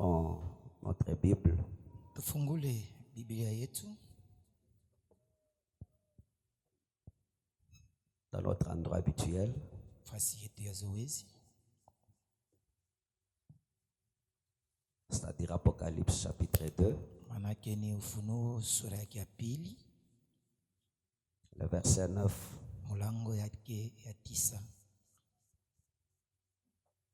Ouvrons notre Bible Tufungule Biblia yetu dans notre endroit habituel, fasi yetu ya zoezi, c'est-à-dire Apocalypse chapitre 2, manake ni Ufunuo sura yake ya pili, le verset 9. mulango yake ya 9.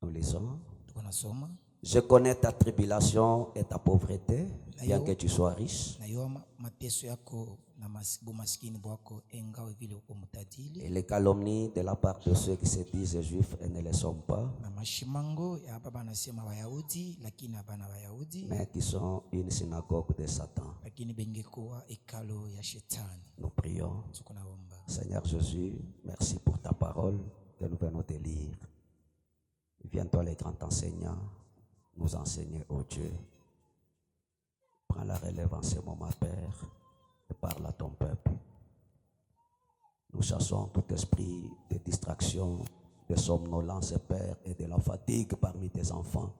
Nous lisons. Tunasoma, Je connais ta tribulation et ta pauvreté, bien que tu sois riche, na yo mateso yako na maskini bwako engawe vile uko mtajili, et les calomnies de la part de ceux qui se disent juifs et ne le sont pas, na mashimango ya baba nasema Wayahudi lakini hapana Wayahudi, mais qui sont une synagogue de Satan. lakini bengekuwa ekalo ya shetani. Nous prions. Tukunaomba. Seigneur Jésus, merci pour ta parole que nous venons de lire. Viens-toi, les grands enseignants, nous enseigner, ô Dieu. Prends la relève en ce moment, Père, et parle à ton peuple. Nous chassons tout esprit de distraction, de somnolence, Père, et de la fatigue parmi tes enfants.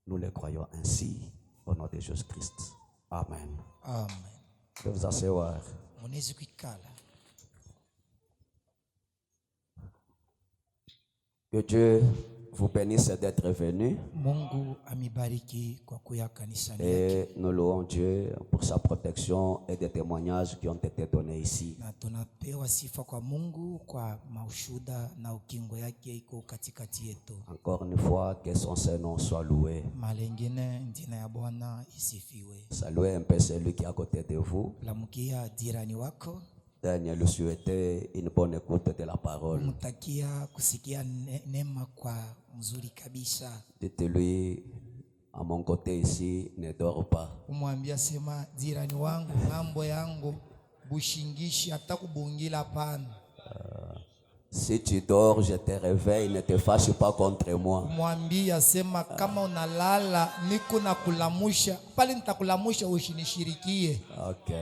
Nous le croyons ainsi, au nom de Jésus-Christ. Amen. Amen. Je vais vous asseoir. Munezi kuikala. Que Dieu vous bénisse d'être venus. Mungu amibariki kwa kuya kanisani yake. Et nous louons Dieu pour sa protection et des témoignages qui ont été donnés ici. Na tunapewa sifa kwa Mungu kwa maushuda na ukingo yake iko katikati yetu. Encore une fois, que son Saint-Nom soit loué. Malengine jina ya Bwana isifiwe. Saluez un peu celui qui est à côté de vous. Lamukia jirani wako. Daniel lui souhaiter une bonne écoute de la parole. Mtakia kusikia neema kwa mzuri kabisa. Dites-lui, à mon côté ici, ne dors pas. Umwambia sema jirani wangu ngambo yangu bushingishi hata kubungila pana. Si tu dors, je te réveille, ne te fâche pas contre moi. Umwambia sema kama unalala niko na kulamusha pale nitakulamusha ushinishirikie. Ok.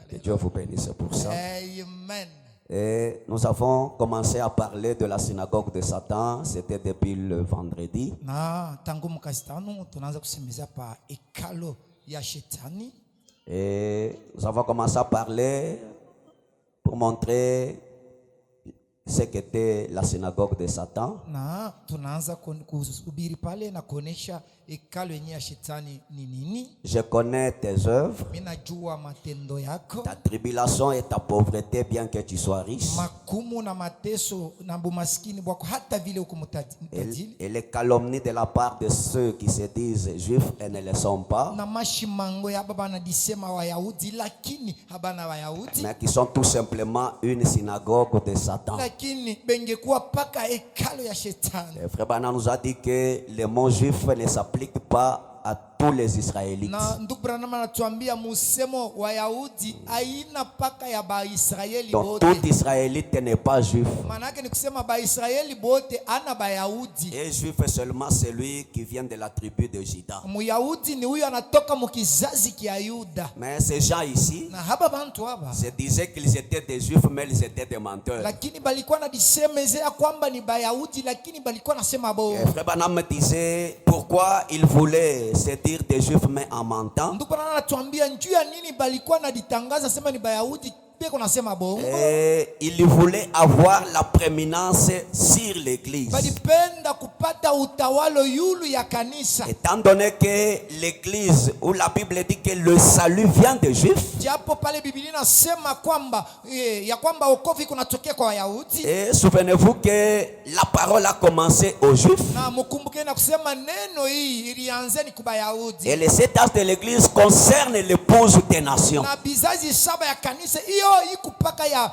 Que Dieu vous bénisse pour ça. Amen. Et nous avons commencé à parler de la synagogue de Satan. C'était depuis le vendredi. Na tangu mkasitano tunaanza kusemeza pa ekalo ya shetani. Et nous avons commencé à parler pour montrer ce qu'était la synagogue de Satan. Na tunaanza kuhubiri pale na kuonesha ekalo yenye ya shetani ni nini. Je connais tes œuvres, Minajua matendo yako, ta tribulation et ta pauvreté, bien que tu sois riche, makumu na mateso na bumaskini bwako hata vile uko mtajili, et les calomnies de la part de ceux qui se disent juifs et ne le sont pas, na mashimango ya baba nadisema Wayahudi lakini habana Wayahudi, mais qui sont tout simplement une synagogue de Satan. lakini bengekuwa paka ekalo ya shetani. Le frère Bana nous a dit que le mot juif ne s'applique pas à tous les Israélites. Na ndugu Branham anatuambia musemo Wayahudi aina paka ya Baisraeli Donc bote. tout Israélite n'est pas juif. Manake ni kusema Baisraeli bote ana Bayahudi. Et juif est seulement celui qui vient de la tribu de Juda. Muyahudi ni huyo anatoka mukizazi kia Yuda. Mais ces gens ici Na haba bantu haba se disaient qu'ils étaient des juifs, mais ils étaient des menteurs. lakini balikuwa na disemezea kwamba ni Bayahudi lakini balikuwa nasema bo. Et frère Branham me disait pourquoi il voulait se dire des juifs mais en mentant. Ndugu Branham anatuambia njuu ya nini balikuwa na ditangaza sema ni Bayahudi peko nasema bongo. Et il voulait avoir la prééminence sur l'église. Balipenda kupata utawalo yulu ya kanisa. Étant donné que l'église, où la Bible dit que le salut vient des juifs. Japo pale Biblia inasema kwamba ya kwamba wokovu kunatokea kwa Wayahudi. Et souvenez-vous que la parole a commencé aux juifs. Na mkumbuke na kusema neno hii ilianza ni kwa Wayahudi. Et les 7 âges de l'église concernent l'épouse des nations. Na bizazi saba ya kanisa hiyo ikupaka ya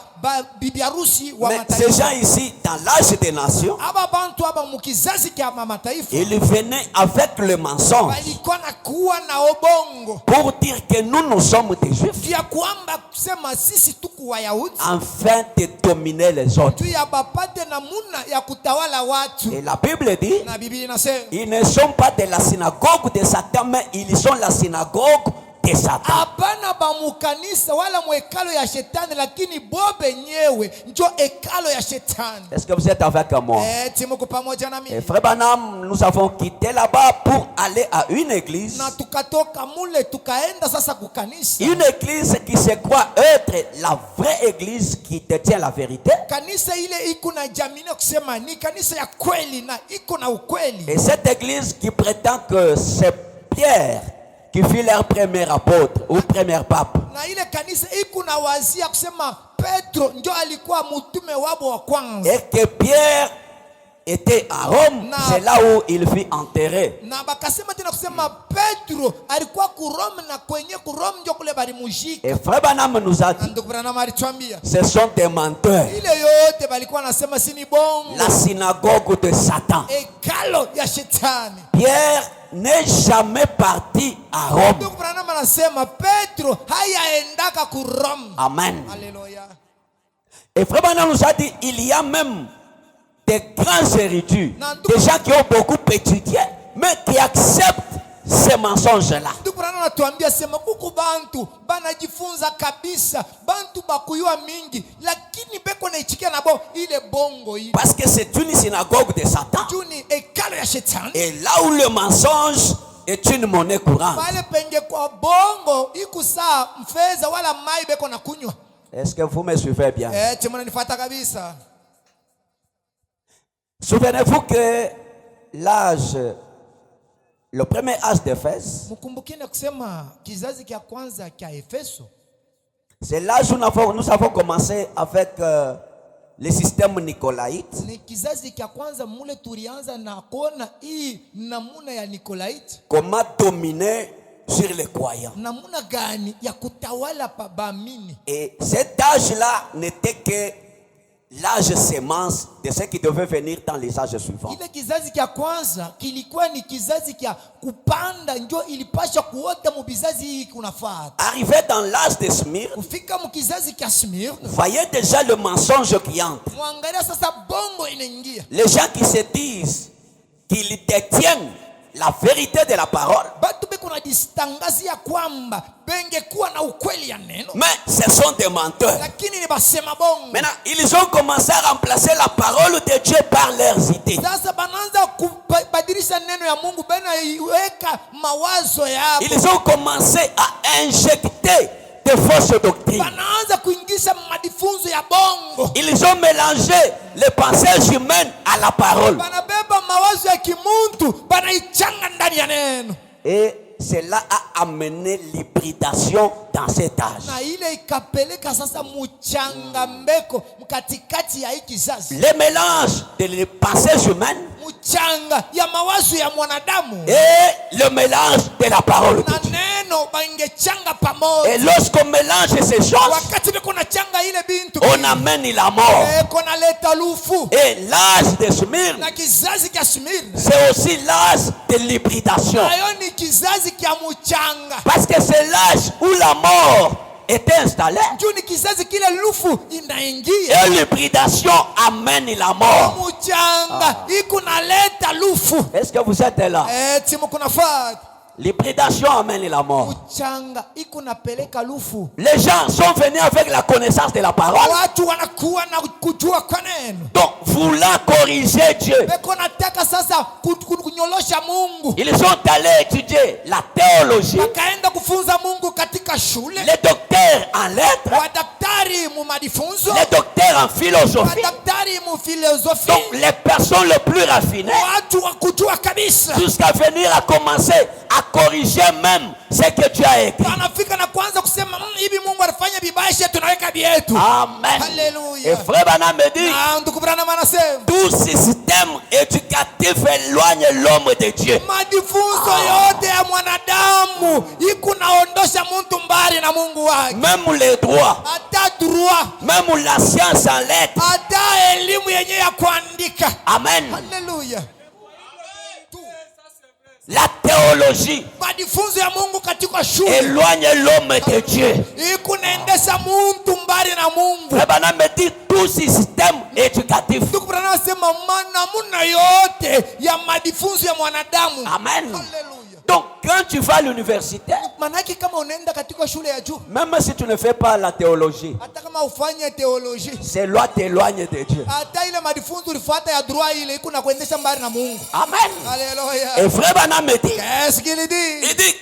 bibi harusi wa Mais mataifa. ces gens ici, dans l'âge des nations, Aba bantu aba mukizazi kia mataifa. ils venaient avec le mensonge Walikuwa na kuwa na obongo. pour dire que nous sommes des juifs, Kia kwamba kusema sisi tuku Wayahudi. afin de dominer les autres. Tu ya bapate namuna ya kutawala watu. Et la Bible dit, Na Biblia inasema ils ne sont pas de la synagogue de Satan, mais ils sont la synagogue de Satan. Hapana ba mukanisa wala mwekalo ya shetani, lakini bobe nyewe njo ekalo ya shetani. Est-ce que vous êtes avec moi? Timuko pamoja na Et mimi. frère Branham, nous avons quitté là-bas pour aller à une église. Na tukatoka mule tukaenda sasa kukanisa. Une église qui se croit être la vraie église qui détient la vérité. Kanisa ile iko na jamini kusema ni kanisa ya kweli na iko na ukweli. Et cette église qui prétend que c'est Pierre qui fut leur premier apôtre ou premier pape. Na ile kanisa iko na wazia kusema Petro ndio alikuwa mtume wabo wa kwanza. Et que Pierre était à Rome, c'est là où il fut enterré. Na bakasema tena kusema Petro alikuwa ku Rome, na kwenye ku Rome ndio kule bali mujika. Et frère Branham nous a dit, Ndugu Branham alituambia ce sont des menteurs. ile yote balikuwa nasema si ni bongo. La synagogue de Satan. Ekalo ya shetani. Pierre n'est jamais parti à Rome. Ndugu Branham anasema Petro hayaendaka ku Rome. Amen. Alléluia. Et frère Branham nous a dit, il y a même des grands érudits, des gens qui ont beaucoup étudié, mais qui acceptent ces mensonges-là. Ndugu Branham anatuambia sema kuku bantu banajifunza kabisa, bantu bakuyua mingi, lakini beko naichikia nabo ile bongo ile. Parce que c'est une synagogue de Satan. Juni ekalo ya shetani. Et là où le mensonge est une monnaie courante. Pale penge kwa bongo ikusaa mfeza wala mai beko na kunywa. Est-ce que vous me suivez bien? Timona nifuata kabisa. Souvenez-vous que l'âge, le premier âge d'Éphèse, Mkumbukeni kusema kizazi kia kwanza kia Efeso. c'est l'âge où nous avons commencé avec le système nicolaïte. Ni kizazi kia kwanza mule tulianza na kuona hii namuna ya Nikolaite. Comment dominer sur les croyants. Namuna gani ya kutawala pa baamini. Et cet âge-là n'était que l'âge sémence de ce qui devait venir dans les âges suivants. Ile kizazi kia kwanza kilikuwa ni kizazi kia kupanda, njo ilipasha kuota mubizazi hii kunafuata. Arrivé dans l'âge de Smyrne, Kufika mukizazi kia Smyrne, voyez déjà le mensonge qui entre. mwangalia sasa bongo inaingia. Les gens qui se disent qu'ils détiennent la vérité de la parole, Batu beko na distangazia kwamba benge kuwa na ukweli ya neno, mais ce sont des menteurs. lakini ni basema bongo. Maintenant, ils ont commencé à remplacer la parole de Dieu par leurs idées. Sasa banaanza kubadilisha neno ya Mungu, bena iweka mawazo yao. Ils ont commencé à injecter des fausses doctrines. Banaanza kuingisha madifunzo ya bongo. Ils ont mélangé les pensées humaines à la parole. Banabeba mawazo ya kimuntu, banaichanga ndani ya neno. Et cela a amené l'hybridation dans cet âge. Na ile ikapeleka sasa muchangambeko mkatikati ya hii kizazi. Le mélange des pensées humaines Muchanga ya mawazo ya mwanadamu et le mélange de la parole de na Dieu. neno bangechanga pamoja. Et lorsqu'on mélange ces choses, Wakati beko na changa ile bintu, on amène la mort. kona leta lufu. Et l'âge de Smyrne, Na kizazi kia Smyrne, c'est aussi l'âge de l'hybridation. nayo ni kizazi kia muchanga. Parce que c'est l'âge où la mort était installée. Juu ni kizazi kile lufu inaingia. Et l'hybridation amène la mort. Muchanga iko naleta lufu. Est-ce que vous êtes là? Timu kunafata. L'hybridation amène la mort. Muchanga iko napeleka lufu. Les gens sont venus avec la connaissance de la parole. Watu wanakuwa na kujua kwa neno. Donc, voulant corriger Dieu, Beko nataka sasa kunyolosha Mungu. ils sont allés étudier la théologie. Wakaenda kufunza Mungu katika shule. Les docteurs en lettres, Wadaktari mu madifunzo. les docteurs en philosophie. Wadaktari mu filosofia. Donc, les personnes les plus raffinées, Watu wa kujua kabisa. jusqu'à venir à commencer à corriger même ce que Dieu a écrit. Wanafika na kuanza kusema hivi Mungu alifanya vibaya, sisi tunaweka bietu. Amen. Hallelujah. Et frère Branham me dit, Na ndugu Branham anasema tout système éducatif éloigne l'homme de Dieu. madifunzo yote ya mwanadamu iko naondosha mtu mbali na Mungu wake. Même les droits, Hata droit, même la science en lettres. hata elimu yenye ya kuandika. Amen. Hallelujah. La théologie Madifunzo ya Mungu katika shule éloigne l'homme de Dieu. iko naendesha mtu mbali na Mungu. Frère Branham me dit, tout système éducatif. Ndugu Branham anasema namna yote ya madifunzo ya mwanadamu. Amen. Hallelujah. Donc, quand tu vas à l'université, Manake kama unaenda katika shule ya juu, même si tu ne fais pas la théologie, hata kama ufanye teoloji, ces lois t'éloignent de Dieu. hata ile madifunzo ulifuata ya droit ile iko na kuendesha mbali na Mungu. Amen. Haleluya. Et frère Branham me dit, Qu'est-ce qu'il dit? il dit,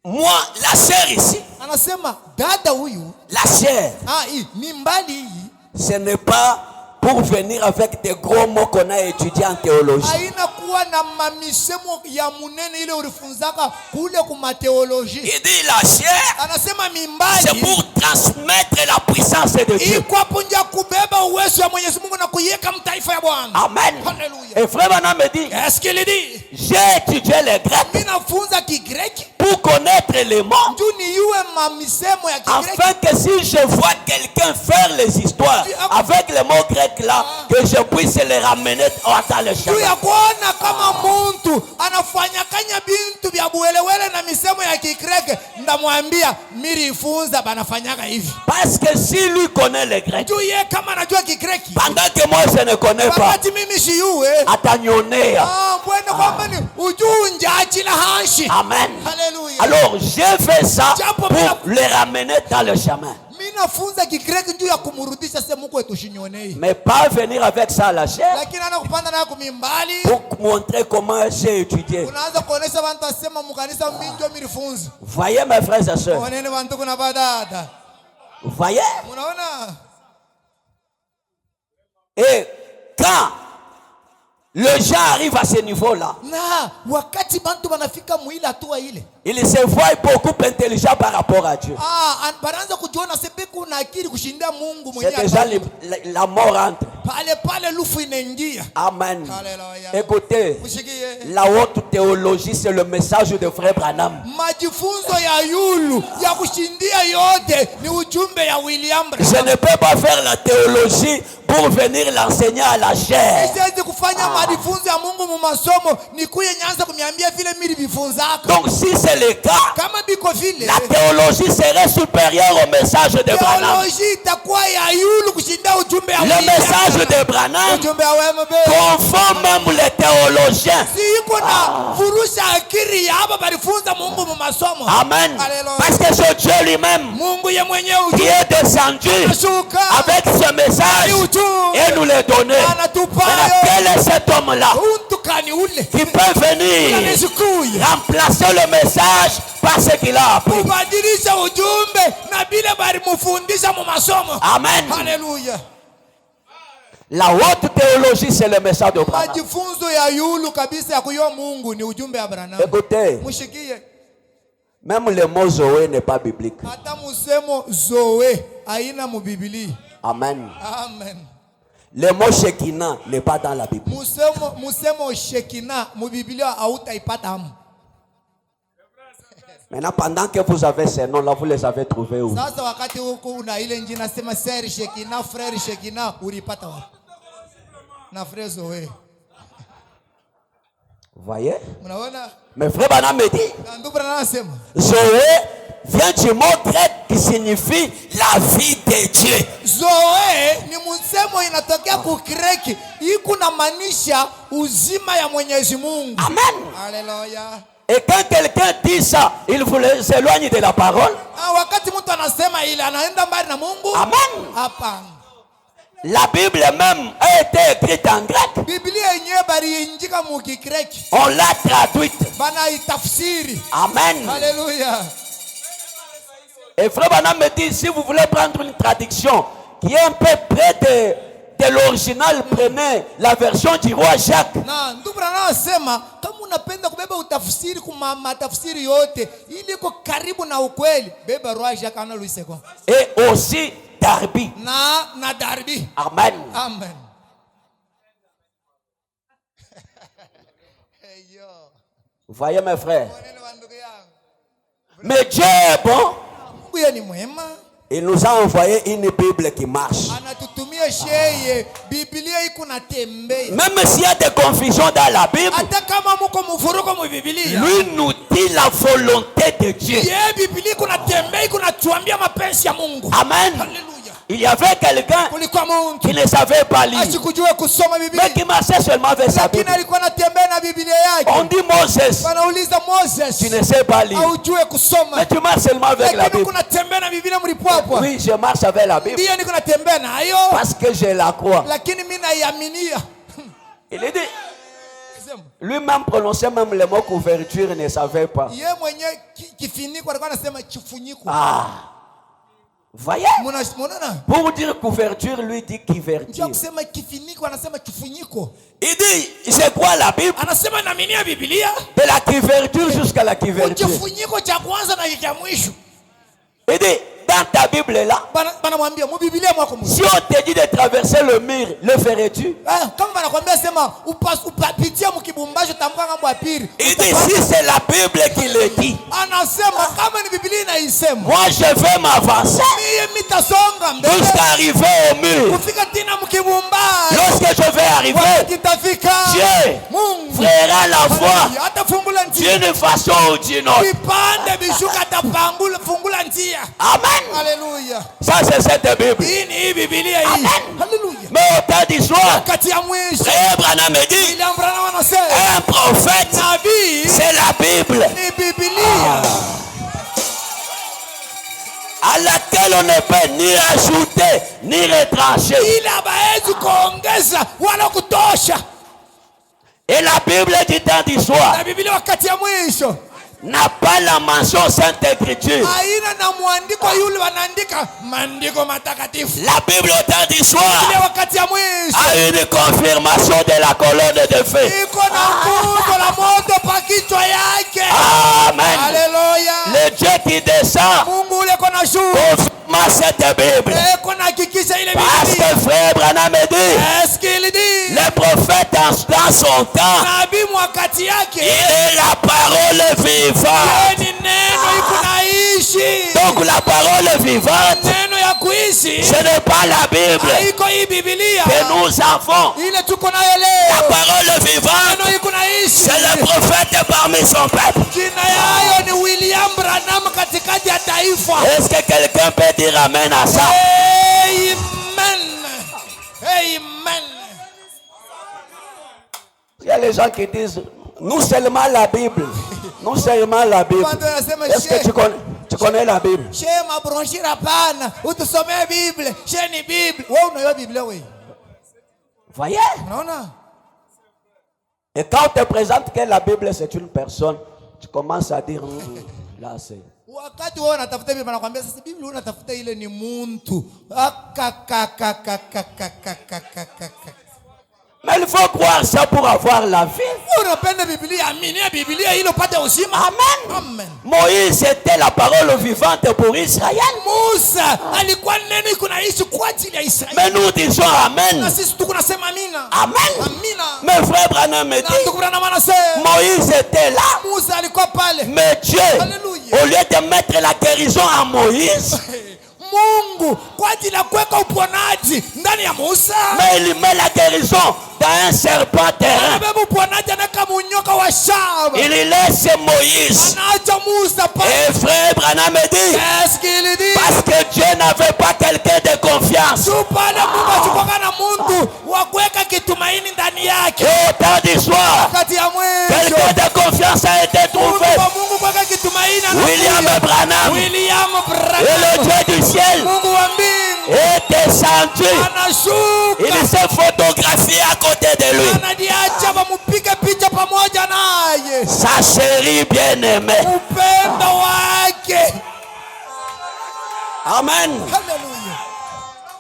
moi, la chair ici, Anasema dada huyu, la chair, hii ni mbali hii. ce n'est pas pour venir avec des gros mots qu'on a étudiés en théologie. Haina kuwa na mamisemo ya munene ile ulifunzaka kule kuma teoloji. Il dit la chair, Anasema mimbali, c'est pour transmettre la puissance de Dieu. iko hapo nje kubeba uwezo wa Mwenyezi Mungu na kuiweka mtaifa ya Bwana. Amen. Haleluya. Et frère Branham me dit, Est-ce qu'il dit? j'ai étudié les Grecs Mimi nafunza Kigreki pour connaître les mots, juu niue mamisemo ya Kigreki. afin que si je vois quelqu'un faire les histoires avec les mots grecs là, que je puisse les ramener dans le Juu chemin. ya kuona kama muntu anafanya kanya bintu vya buwelewele na misemo ya Kigreki, ndamwambia mirifunza banafanyaka hivi. Parce que si lui connaît les Grecs, Juu ye kama anajua Kigreki, pendant que moi je ne connais pas, wakati mimi siyue, atanyonea. bwende kwamba ni ujunja achila hanshi. Amen. Haleluya. Alors j'ai fait ça pour les ramener dans le chemin. Mimi nafunza Kigreki juu ya kumrudisha sehemu kwetu shinyonei. Mais pas venir avec ça à la chair Lakini ana kupanda nayo kumimbali. pour montrer comment j'ai étudié. Unaanza kuonesha bantu asema mkanisa mingi mirifunza. Voyez mes frères et sœurs. Onene bantu kuna badada. Voyez. Unaona? Et quand le gens arrive à ce niveau-là, Na wakati bantu banafika muile hatua ile, ils se voient beaucoup intelligents par rapport à Dieu. banaanza kujiona sebeku na akili kushindia Mungu C'est mwenyewe. déjà la mort entre. Pale lufu inaingia. Amen. Haleluya. Écoutez, Ushikie. la haute théologie, c'est le message de frère Branham. Majifunzo ya yulu ya kushindia yote ni ujumbe ya William Je Branham. ne peux pas faire la théologie pour venir l'enseigner à la chair. Siwezi kufanya majifunzo ya Mungu mu masomo nikuye nyanza kumiambia vile mimi bifunzaka. Donc si c'est le cas, Kama biko vile, la théologie serait supérieure au message de Branham. teoloji itakuwa ya yulu kushinda ujumbe ya Le William. message de Branham Ujumbe ya wema be. confond même les théologiens. Si iko na furusha akiri ya hapa balifunza Mungu mu masomo. Amen. Alléluia. Parce que c'est Dieu lui-même Mungu ye mwenyewe qui est descendu anashuka avec ce message et nous le donner. anatupa Maintenant, quel est cet homme-là untukani ule qui peut venir anashukuru remplacer le message par ce qu'il a appris? kubadilisha ujumbe na bila bali mufundisha mu masomo. Amen. Haleluya. La haute théologie, c'est le message de Branham. Majifunzo ya yulu kabisa ya kuyo Mungu ni ujumbe wa Branham. Écoutez, Mushikie. même le mot Zoé n'est pas biblique. Hata musemo zoe haina mu Biblia. Amen. Amen. Le mot Shekinah n'est pas dans la Bible. Musemo Shekina mu Biblia hautaipata hamu. Maintenant, pendant que vous avez ces noms-là, vous les avez trouvés où? Sasa wakati huko una ile njina sema Sir Shekina, Frère Shekina ulipata wapi? Na Frère Zoe. Vous voyez? Mnaona? Mais frère Branham me dit, Ndugu anasema Zoé vient du mot grec qui signifie la vie de Dieu. Zoe ni msemo inatokea ku Greki, iko na maanisha uzima ya Mwenyezi Mungu. Amen. Haleluya. Et quand quelqu'un dit ça, il s'éloigne de la parole. Wakati mtu anasema ile anaenda mbali na Mungu. Amen. Hapana. La Bible même a été écrite en grec. Biblia yenyewe bali injika mu Kigreki. On l'a traduite. Bana itafsiri. Amen. Haleluya. Et frère Branham me dit, si vous voulez prendre une traduction qui est un peu près de l'original, prenez la version du roi Jacques. Na ndugu anasema kama unapenda kubeba utafsiri kuma matafsiri yote ili iko karibu na ukweli, beba roi Jacques ana Louis II. Et aussi Darby. Na Darby. Amen. Amen. Vous voyez mes frères. Mais Dieu est bon. Mungu ni mwema. Il nous a envoyé une Bible qui marche. Anatutumia sheye Biblia iko na tembea. Même s'il y a des confusions dans la Bible, Hata kama muko mfuruko mu Biblia. lui nous dit la volonté de Dieu. Ye Biblia iko na tembea, iko na tuambia mapenzi ya Mungu. Amen. Haleluya. Il y avait quelqu'un qui ne savait pas lire, Asikujua kusoma Biblia. mais qui marchait seulement avec sa Lakini Bible. alikuwa anatembea na Biblia Biblia On yake. dit Moses, Wanauliza Moses, tu ne sais pas lire. haujue kusoma. Mais tu marches seulement avec la Lakini Bible. kunatembea na Biblia mlipwapwa. Oui, je marche avec la Bible. Ndiyo niko natembea nayo. Parce que je la crois. Lakini mimi naiaminia. Il est dit, lui-même prononçait même le mot couverture, ne savait pas. Yeye mwenyewe kifuniko alikuwa anasema kifuniko. Ah. Voyez? Munaona? Pour dire couverture, lui dit couverture. Ndio kusema kifuniko anasema kifuniko. Il dit, je crois la Bible. Anasema naaminia Biblia. De la couverture jusqu'à la couverture. Kifuniko cha kwanza na cha mwisho. Il dit, dans ta Bible là, Banamwambia mu Biblia mwako mu. si on te dit de traverser le mur, le ferais-tu? Kama banakwambia sema upapitia mkibumbasho tamka ngambo ya pili. Il dit, si c'est la Bible qui le dit, Anasema kama ni Biblia inaisema. moi je vais m'avancer Mimi mitasonga mbele. jusqu'à arriver au mur. Kufika tena mkibumbasho. Lorsque je vais arriver, Kitafika. Dieu Mungu frayera la voie atafungula njia. d'une façon ou d'une autre. Vipande vishuka atapangula fungula njia. Amen. Haleluya. Ça c'est cette Bible. Hii ni Biblia hii. Amen. Haleluya. Mais au temps d'histoire, Kati ya mwisho. Frère Branham me dit, William Branham anasema un prophète, nabii c'est la Bible ni Biblia à laquelle on ne peut ni ajouter ni retrancher. ila habaezi kuongeza wala kutosha. Et la Bible du temps d'histoire Na Biblia wakati ya mwisho n'a pas la mention Sainte Écriture. haina na mwandiko yule wanaandika maandiko matakatifu. La Bible au temps d'histoire Biblia wakati ya mwisho a une confirmation de la colonne de feu. iko na nguzo la moto pa kichwa yake. Amen. Haleluya. Le Dieu qui descend Mungu ule kona shuka confirme cette Bible. kona hakikisha ile Parce Biblia. que frère Branham me dit, Est-ce qu'il dit le prophète dans son temps, nabii wakati il yake est la parole vivante. ni neno iko naishi. Donc la parole vivante, Neno ya kuishi ce n'est pas la Bible haiko hii Biblia que nous avons. ile tuko nayo La leo. parole vivante, Neno iko naishi. c'est le prophète parmi son peuple. Jina yayo ni William Branham katikati ya taifa. Est-ce que quelqu'un peut dire amen à ça? Amen. Amen. Il y a les gens qui disent, nous seulement la Bible. Nous seulement la Bible. Watu wanasema Est-ce que tu connais la Bible? she mabronshira pana utusomee Biblia. She ni Biblia. Wewe unaiyo Biblia wewe? Voyez? Unaona? Et quand on te présente que la Bible c'est une personne, tu commences à dire, là c'est... Wakati wewe unatafuta Biblia anakuambia sasa Biblia unatafuta ile ni muntu. Mais il faut croire ça pour avoir la vie. Unapenda Biblia, aminia Biblia ili upate uzima. Amen. Amen. Moïse était la parole vivante pour Israël. Musa alikuwa neno iko naishi kwa ajili ya Israeli. Mais nous disons Amen. Na sisi tuko nasema amina. Amen. Amina. Mais frère Branham me Na dit, ndugu Branham anasema Moïse était là. Musa alikuwa pale. Mais Dieu, Alléluia. au lieu de mettre la guérison à Moïse, Mungu kwa ajili ya kuweka uponaji ndani ya Musa. mais il met la guérison dans un serpent terrain. Anabeba uponaji anaweka munyoka wa shaba. Il laisse Moïse. Anaacha Musa pale. Et frère Branham me dit, Qu'est-ce qu'il dit? parce que Dieu n'avait pas quelqu'un de confiance. Supale Mungu achukua na muntu wa kuweka kitumaini ndani yake. Et au temps d'histoire, Kati ya mwisho quelqu'un de confiance a été trouvé. Mungu kuweka kitumaini anakuja. William Branham. William Et Branham. le Dieu du ciel Mungu wa mbingu est descendu. anashuka. Il s'est photographié à côté de lui. Anadiacha wamupige picha pamoja naye. Sa chérie bien-aimée. Upendo wake. Amen. Haleluya.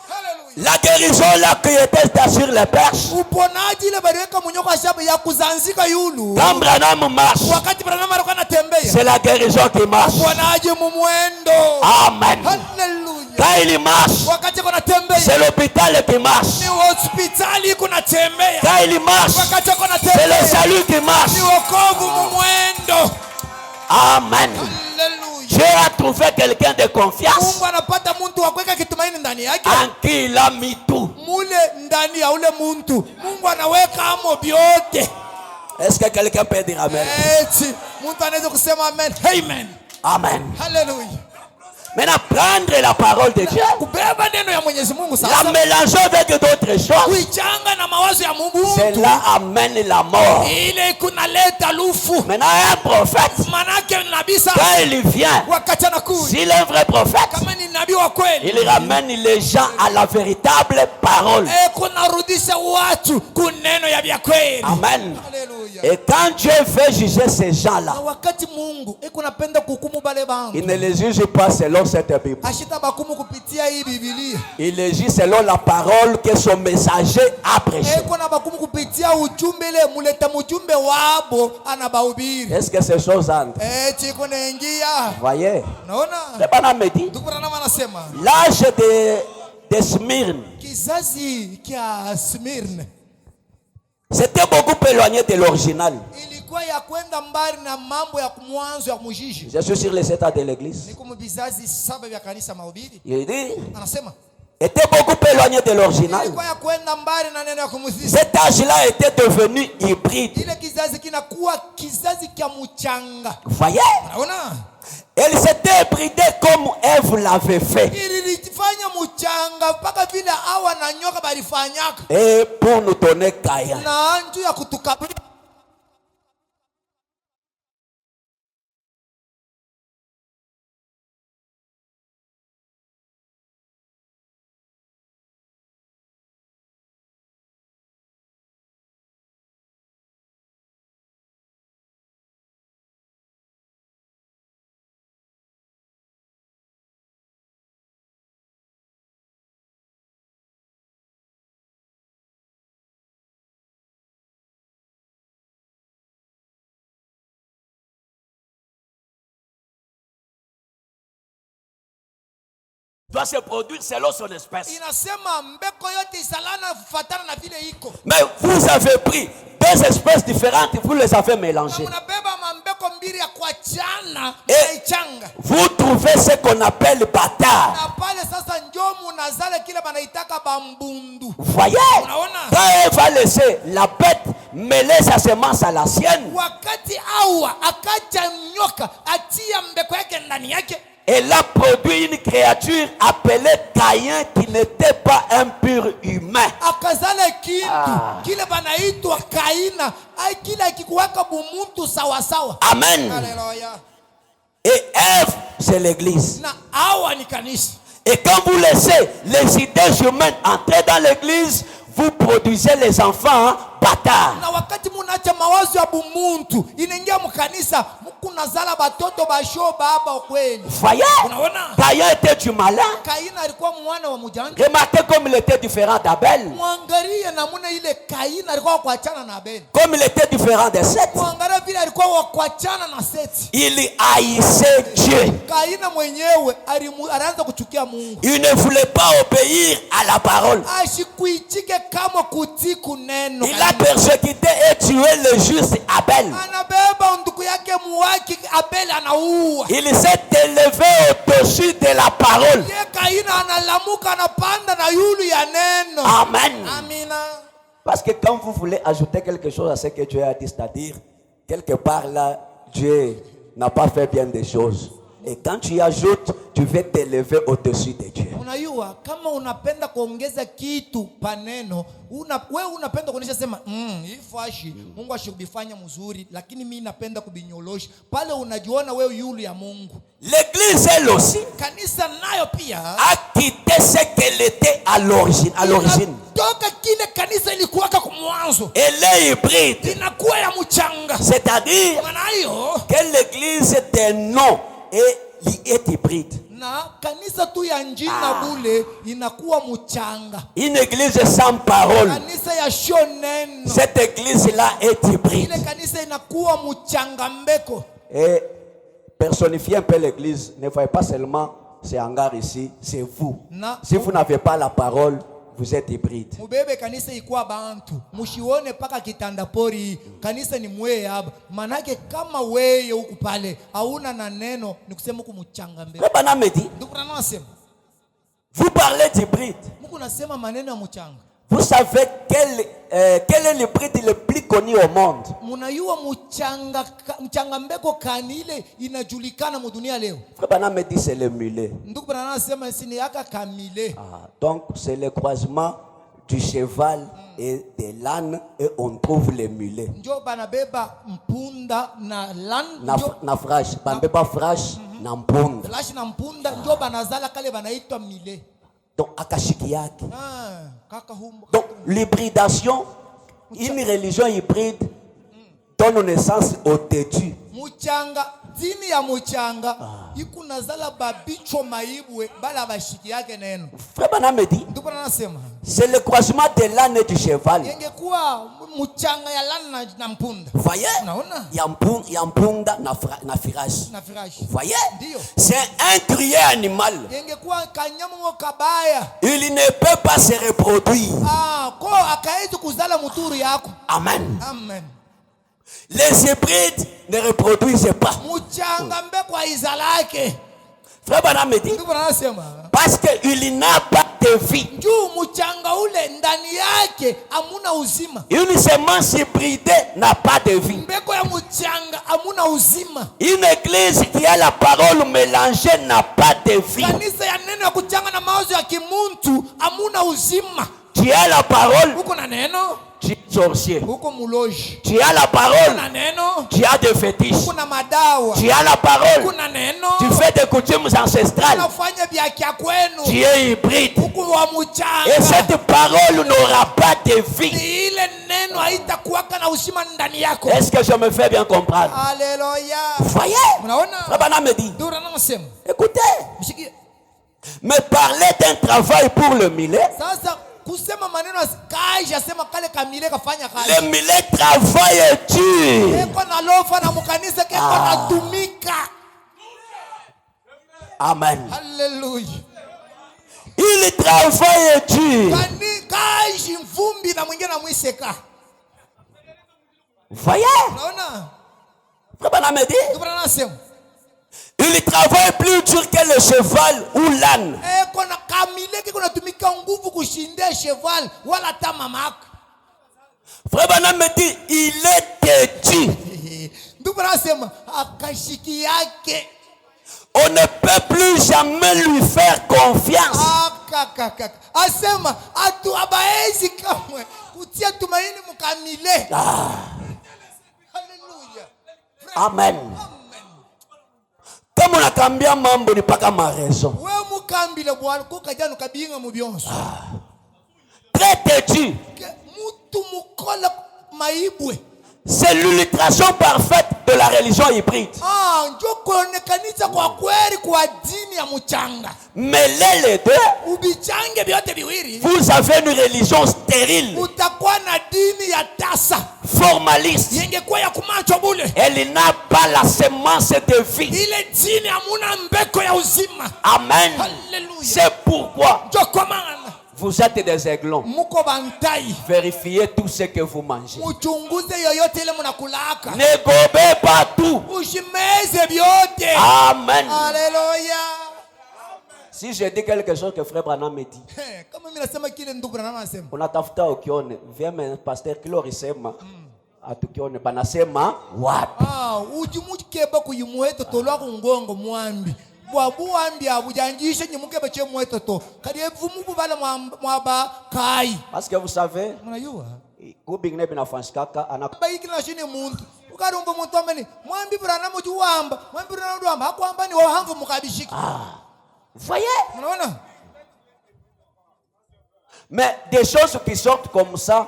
Haleluya. La guérison là qui était sur les perches. Uponaji ile baliweka munyoka shaba ya kuzanzika yulu. Quand Branham marche, Wakati Branham alikuwa anatembea. c'est la guérison qui marche. Uponaji mumwendo. Amen. Haleluya. Quand il marche, Wakati kuna tembea. c'est l'hôpital qui marche. Ni hospitali kuna tembea. Quand il marche, Wakati kuna c'est le tembea. salut qui marche. Ni wokovu mumwendo. Amen. Haleluya. Dieu a trouvé quelqu'un de confiance Mungu anapata muntu wa kuweka kitumaini ndani yake. en qui il a mis tout. Mule ndani ya ule muntu Mungu anaweka amo vyote. Est-ce que quelqu'un peut dire Amen? Eti muntu anaweza kusema amen. Amen. Amen. Haleluya. Maintenant, prendre la parole de Dieu, kubeba neno ya Mwenyezi Mungu la sasa mélanger avec d'autres choses, kuichanga na mawazo ya Mungu, cela amène la mort. ile kunaleta lufu. Maintenant, un prophète, Manake nabii sasa quand il vient, wakati anakuja, s'il est un vrai prophète, kama ni nabii wa kweli, il ramène les gens à la véritable parole. kunarudisha watu kuneno ya vya kweli. Amen. Haleluya. Et quand Dieu veut juger ces gens-là, Na wakati Mungu kunapenda kuhukumu bale bantu, il ne les juge pas selon cette Bible. ashita bakumu kupitia hii Biblia. Il les juge selon la parole que son messager a prêchée. Kuna bakumu kupitia ujumbe ile muleta mjumbe wabo anabahubiri. Est-ce que ces choses entrent? Chiko naingia. Voyez, Naona? le Bana me dit, Tukura na wanasema l'âge de Smyrne, kizazi kia Smyrna c'était beaucoup éloigné de l'original. ilikuwa ya kwenda mbali na mambo ya mwanzo ya mujiji. Je suis sur les états de l'église. Niko mbizazi 7 vya kanisa mahubiri. Il dit, Anasema était beaucoup éloigné de l'original. ilikuwa ya kwenda mbali na neno ya kumuzisha. Cet âge-là était devenu hybride. Ile kizazi kinakuwa kizazi kia mchanga. Voyez, Unaona? elle s'était hybridée comme Ève l'avait fait. Ilifanya mchanga mpaka vile hawa na nyoka balifanyaka. Et pour nous donner Caïn. Na nju ya kutukabili. Doit se produire selon son espèce. Inasema mbeko yote isalana kufuatana na vile iko. Mais vous avez pris deux espèces différentes, vous les avez mélangées. Unabeba mambeko mbili ya kuachana Et na ichanga. vous trouvez ce qu'on appelle bâtard. Na pale sasa njoo munazale kile banaitaka bambundu. Voyez, quand elle va laisser la bête mêler sa semence à la sienne, Wakati awa akacha nyoka atia mbeko yake ndani yake. elle a produit une créature appelée Caïn qui n'était pas un pur humain. Akazala kintu kile banaitwa Kaina, ai kile kikuwaka bumuntu sawa sawa. Amen. Haleluya. Et Ève, c'est l'église. Na awa ni kanisa. Et quand vous laissez les idées humaines entrer dans l'église, vous produisez les enfants bâtards. Na wakati munacha mawazo ya bumuntu inaingia mkanisa, kunazala batoto basho baba kweli. Voyez, Caïn était du malin. Kaina alikuwa mwana wa mjanja. Remarquez comme il était différent d'Abel. Mwangalie namuna ile Kaina alikuwa kuachana na Abel. Comme il était différent de Seth. Mwangalie vile alikuwa wa kuachana na Seti. Il haïssait Dieu. Kaina mwenyewe alianza kuchukia Mungu. Il ne voulait pas obéir à la parole. Ashikuichike kama kutiku neno. Il a persécuté et tué le juste Abel. Anabeba ndugu yake muwaki Abel anaua. Il s'est élevé au-dessus de la parole. Ye Kaina analamuka anapanda na yulu ya neno. Amen. Amina. Parce que quand vous voulez ajouter quelque chose à ce que Dieu a dit, c'est-à-dire, quelque part là, Dieu n'a pas fait bien des choses. Et quand tu y ajoutes, tu vas t'élever au-dessus de Dieu. Unajua kama unapenda kuongeza kitu paneno, wewe unapenda kuonesha sema hii fashi Mungu ashibifanya mzuri, lakini mimi napenda kubinyolosha. Pale unajiona wewe yule ya Mungu. L'église elle aussi Kanisa nayo pia a quitté ce qu'elle était à l'origine. Toka kile kanisa ilikuwa kwa mwanzo. Elle est hybride. Inakuwa ya mchanga. C'est-à-dire que l'église des noms est hybride. Na kanisa tu ya njina bule inakuwa mchanga. Une église sans parole. Kanisa ya shoneno. Cette église là est hybride. Ile kanisa inakuwa mchanga mbeko. Et personnifier un peu l'église, ne voyez pas seulement ces hangars ici, c'est vous. Si vous n'avez pas la parole, vous êtes hybride. Mubebe kanisa ikuwa bantu. Mushione paka kitanda pori. Kanisa ni mwe haba. Manake kama weye huku pale hauna na neno ni kusema kumuchanga mbele. Le Bana me dit, Ndugu nasema. vous parlez d'hybride. Mungu nasema maneno ya mchanga. Vous savez quel est l'hybride le plus connu au monde? Munayua mchanga mbeko kani ile inajulikana mu dunia leo? Frère Branham me dit c'est le mulet. Ndugu Branham anasema sini yaka kamile. Donc c'est le croisement du cheval et de l'âne et on trouve le mulet. Njo banabeba mpunda na l'âne. Na frache, banabeba frache na mpunda. Frache na mpunda njo banazala kale banaitwa mile. Donc akashiki yake. Kaka humbo. Donc l'hybridation, une religion hybride donne naissance au têtu. Muchanga, dini ya muchanga, ikunazala babicho maibwe bala bashiki yake neno. Frère Branham me dit, c'est le croisement de l'âne et du cheval. Yengekuwa muchanga ya l'âne na mpunda. Voyez? Ya mpunda na firashi. Voyez? C'est un curieux animal. Yengekuwa kanyamu kabaya. Il ne peut pas se reproduire. Ko akaezi kuzala muturu yako. Amen. Amen. Les hybrides ne reproduisent pas. Frère Branham me dit, parce qu'il n'a pas de vie. Une semence hybridée n'a pas de vie. Une église qui a la parole mélangée n'a pas de vie. Tu as la parole, tu es sorcier. Tu as la parole, tu as des fétiches. Tu as la parole, tu fais des coutumes ancestrales. Tu es hybride. Et cette parole n'aura pas de vie. Est-ce que je me fais bien comprendre? Alléluia. Vous voyez? Rabana me dit, écoutez, mais parler d'un travail pour le millet. Le millet travaille dur. Amen. Alléluia. Il travaille dur. Voyez? Il travaille plus dur que le cheval ou l'âne. Frère Branham me dit, il est têtu. On ne peut plus jamais lui faire confiance. Amen. Comme on a cambié mambo ni paka ma raison. Très têtu. C'est l'illustration parfaite de la religion hybride. Mêlez les deux, vous avez une religion stérile, formaliste. Elle n'a pas la semence de vie. Amen. C'est pourquoi vous êtes des aiglons. Vérifiez tout ce que vous mangez. Ne gobez pas tout. Amen. Alléluia. Si je dis quelque chose que Frère Branham me dit, on a tafuta ukione vyema pasteur Kilorisema atukione banasema wapi? Ujimukeba kuyumuheto tolwa kungongo mwambi. Parce que vous savez, voyez? Mais des choses qui sortent comme ça,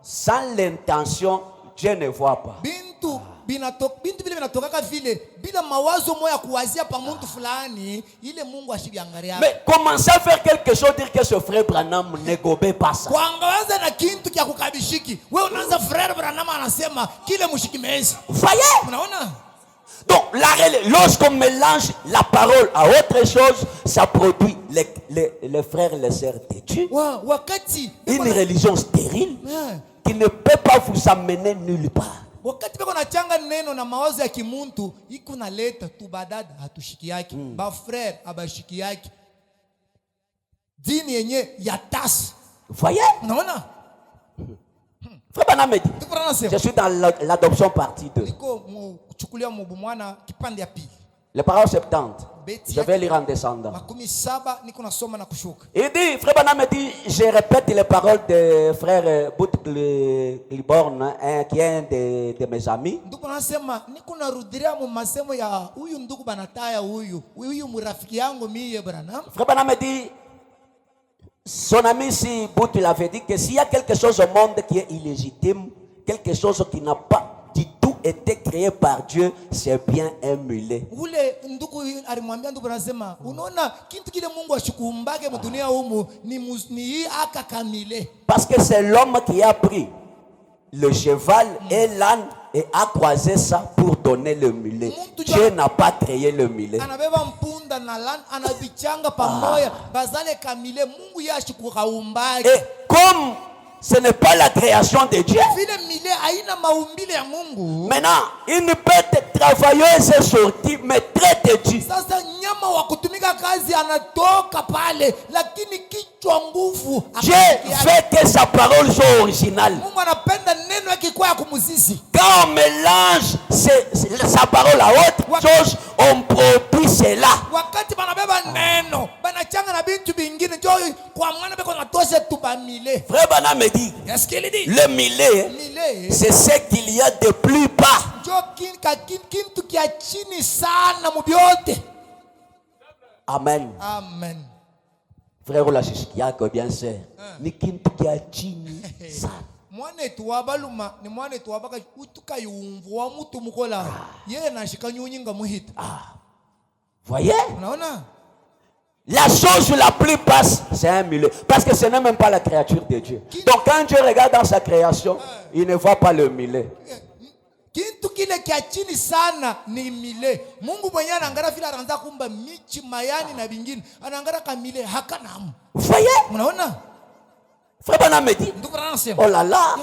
sans l'intention, Dieu ne voit pas. Bintu vile vinatokaka vile bila mawazo moya kuwazia pa muntu fulani ile Mungu ashibiangalia. Mais commencez à faire quelque chose, dire que ce frère Branham ne gobe pas ça. Kuangaza na kintu kia kukabishiki. Wewe unaanza frère Branham anasema kile mushikimezi. Voyez? Unaona? Donc lorsqu'on mélange la parole à autre chose, ça produit les frères et les sœurs têtus. Une religion stérile qui ne peut pas vous amener nulle part. Wakati beko nachanga neno na mawazo ya kimuntu iko naleta tu badada hatushiki yake ba frère abashiki yake dini yenye ya tasi Voyez? Unaona? Frère Branham me dit, Ndugu Branham anasema, je suis dans l'adoption partie 2. niko kuchukulia mwana kipande ya pili. Les paroles 70. Beti Je vais lire en descendant. 17 niko nasoma na kushuka. Il dit, Frère Branham me dit, je répète les paroles de frère Bout Liborn, qui est un de mes amis. Ndugu anasema niko narudilia mu masemo ya huyu ndugu banataya huyu mrafiki yangu mie Branham. Frère Branham me dit, son ami ici, Bout, il avait dit que s'il y a quelque chose au monde qui est illégitime, quelque chose qui n'a pas du tout été créé par Dieu, c'est bien un mulet. Ule ndugu alimwambia ndugu anasema, unaona kitu kile Mungu ashikuumbake mu dunia humu ni aka kamile. Parce que c'est l'homme qui a pris le cheval et l'âne et a croisé ça pour donner le mulet. Dieu n'a pas créé le mulet. Anabeba mpunda na l'âne anavichanga pamoja bazale kamile Mungu yashikuumbake. Et comme ce n'est pas la création de Dieu, maintenant, une bête travailleuse est sortie, mais très têtue. Dieu fait que sa parole soit originale. Quand on mélange sa parole à autre chose, on produit cela. Frère Branham me dit, le millet, c'est ce qu'il y a de plus bas. Amen. Amen. Frère Olashishkiako, bien sûr. Ni kintu kia chini sana. Mwana tuwabaluma ni mwana tuwabaka utuka yumvu wa mutu mukola yeye nashika nyunyinga muhita. Voyez? Unaona? La chose la plus basse, c'est un mulet. Parce que ce n'est même pas la créature de Dieu. Donc quand Dieu regarde dans sa création, il ne voit pas le mulet. Kintu kile kia chini sana ni mile. Mungu mwenye anaangalia vile anaanza kumba michi mayani na vingine. Anaangalia kamile hakanamu. Voyez? Unaona? Frère Branham me dit, oh là là,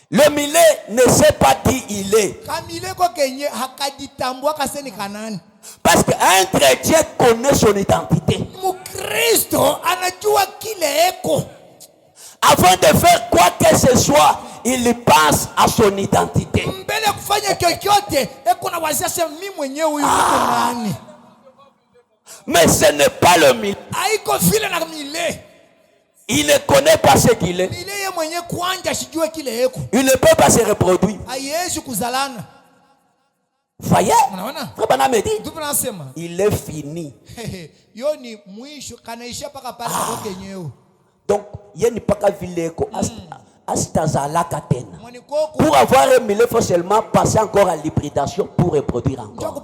le millet ne sait pas qui il est. Parce qu'un chrétien connaît son identité. Avant de faire quoi que ce soit, il pense à son identité. Mais ce n'est pas le millet. Il ne connaît pas ce qu'il est. Il ne peut pas se reproduire. Voyez? Frère Branham me dit, il est fini. Donc, il n'y a pas qu'à vileko. Pour avoir un millet, il faut seulement passer encore à l'hybridation pour reproduire encore.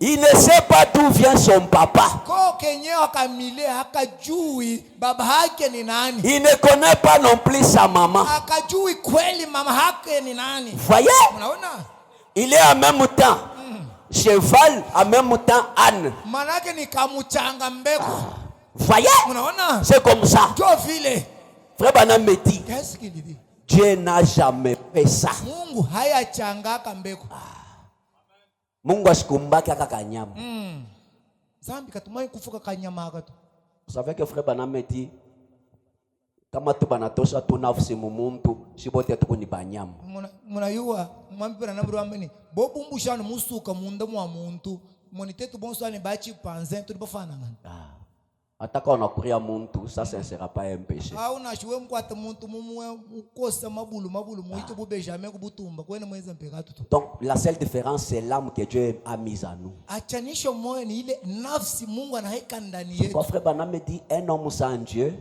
Il ne sait pas d'où vient son papa. Il ne connaît pas non plus sa maman. Voyez? Il est en même temps cheval, en même temps âne. Voyez? C'est comme ça. Frère Branham me dit, Dieu n'a jamais fait ça. Mungu asikumbaki akakanyama. Vous savez que Frère Branham me dit, kama tu banatosha tu nafsi mu muntu shibote tuko ni banyama. Munayua mwambi na naburu ambeni bobumbusha no musuka munda mwa muntu monitetu bonso ne bachi panzen tu bafana ngana. Ataka unakuria muntu, ça ne sera pas un péché. Donc la seule différence c'est l'âme que Dieu a mise à nous. Pourquoi Frère Branham me dit un homme sans Dieu,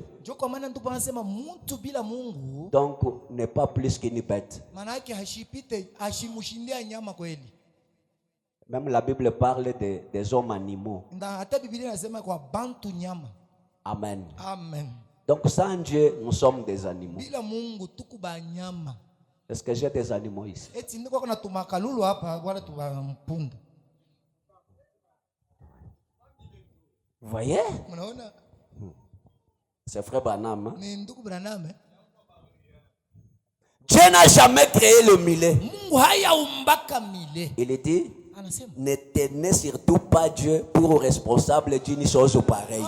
donc n'est pas plus qu'une bête. Même la Bible parle des hommes animaux. Amen. Amen. Donc sans Dieu, nous sommes des animaux. Est-ce que j'ai des animaux ici? Vous voyez? C'est Frère Branham. Dieu n'a jamais créé le millet. Il dit, Anasema. Ne tenez surtout pas Dieu pour responsable d'une chose pareille.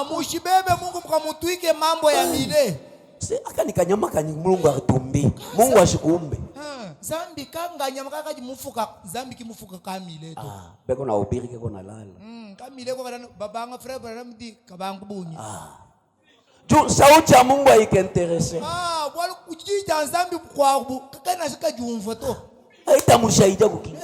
Mushibebe Mungu mkamutwike mambo ya mile. Akanikanyama kanyi Mungu atumbi. Mungu ashikuumbe. Zambi kanga nyama kaka jimufuka, zambi kimufuka kamile to. Beko na ubiri keko na lala. Kamile ko kana babanga frère bana mdi kabangu bunyi. Tu sauti ya Mungu haikinteresse. Bwana kujija zambi kwa kana shika jumva to. Haita mushahidi kuki.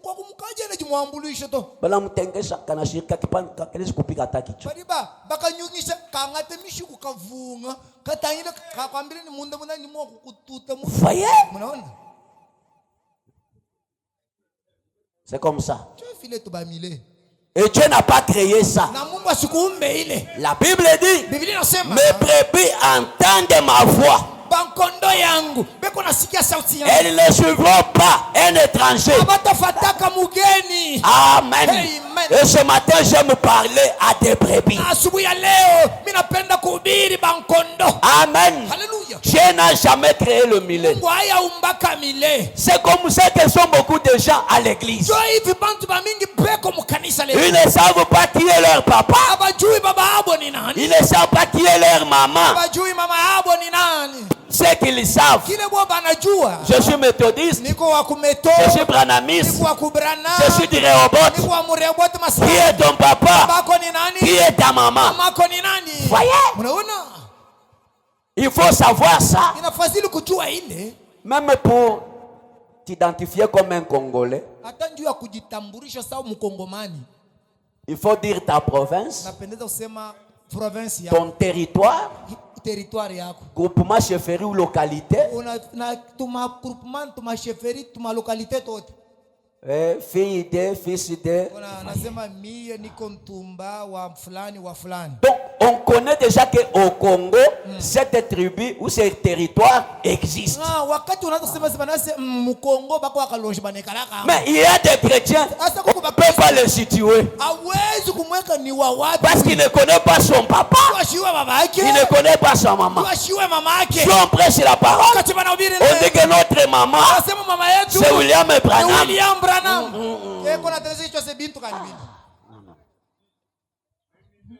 Kwa kumkaje na jimwambulisha to. Bala mtengesha kana shirika kipanda kanezi kupika ataki cho. Bariba bakanyugisha kangate mishiku kavunga katanyira kakwambira ni munda ni mwo kututa mu. Voyez? Munaona? C'est comme ça. Et Dieu n'a pas créé ça. La Bible dit, mes brebis entendent ma voix. Elles ne suivront pas un étranger. Amen. Et ce matin, je me parlais à des brebis. Amen. Dieu n'a jamais créé le millet. C'est comme ça que sont beaucoup de gens à l'église. Ils ne savent pas qui est leur papa. Ils ne savent pas qui est leur maman. Ce qu'ils savent. Je suis méthodiste. Je suis branamiste. Je suis du Rehoboth. Qui est ton papa? Qui est ta maman? Voyez? Il faut savoir ça. Même pour t'identifier comme un Congolais. Il faut dire ta province. Ton territoire. Groupement, chefferie ou localité. Fille de, fils de. Donc, on connaît déjà qu'au Congo, cette tribu ou ce territoire existe. Mais il y a des chrétiens, on ne peut pas les situer. Parce qu'il ne connaît pas son papa. Il ne connaît pas sa maman. Si on prêche la parole, on dit que notre maman, c'est William Branham.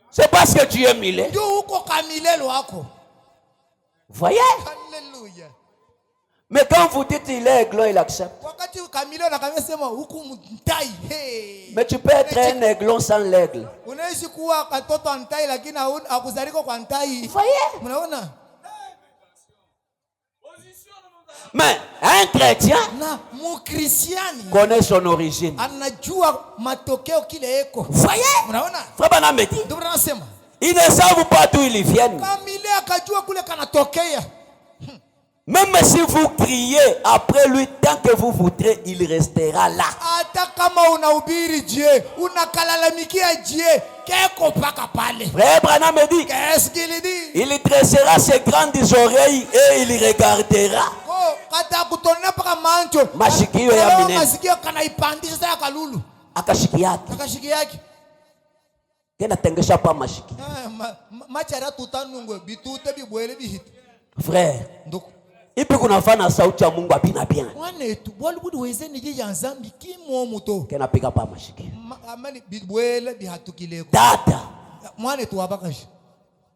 C'est parce que tu es milé. Voyez? Mais quand vous dites il est aiglon, il accepte. Mais tu peux être un aiglon sans l'aigle. Voyez? Mais un chrétien connaît son origine. Voyez? Frère Branham me dit, ils ne savent pas d'où ils viennent. Même si vous criez après lui, tant que vous voudrez, il restera là. Frère Branham me dit, il dressera ses grandes oreilles et il regardera. Mashikio ya minene. Akashiki. Kena tengesha pa mashiki. Frère. Ipi kunafanya sauti ya Mungu abina bien. Kena piga pa mashiki. Dada.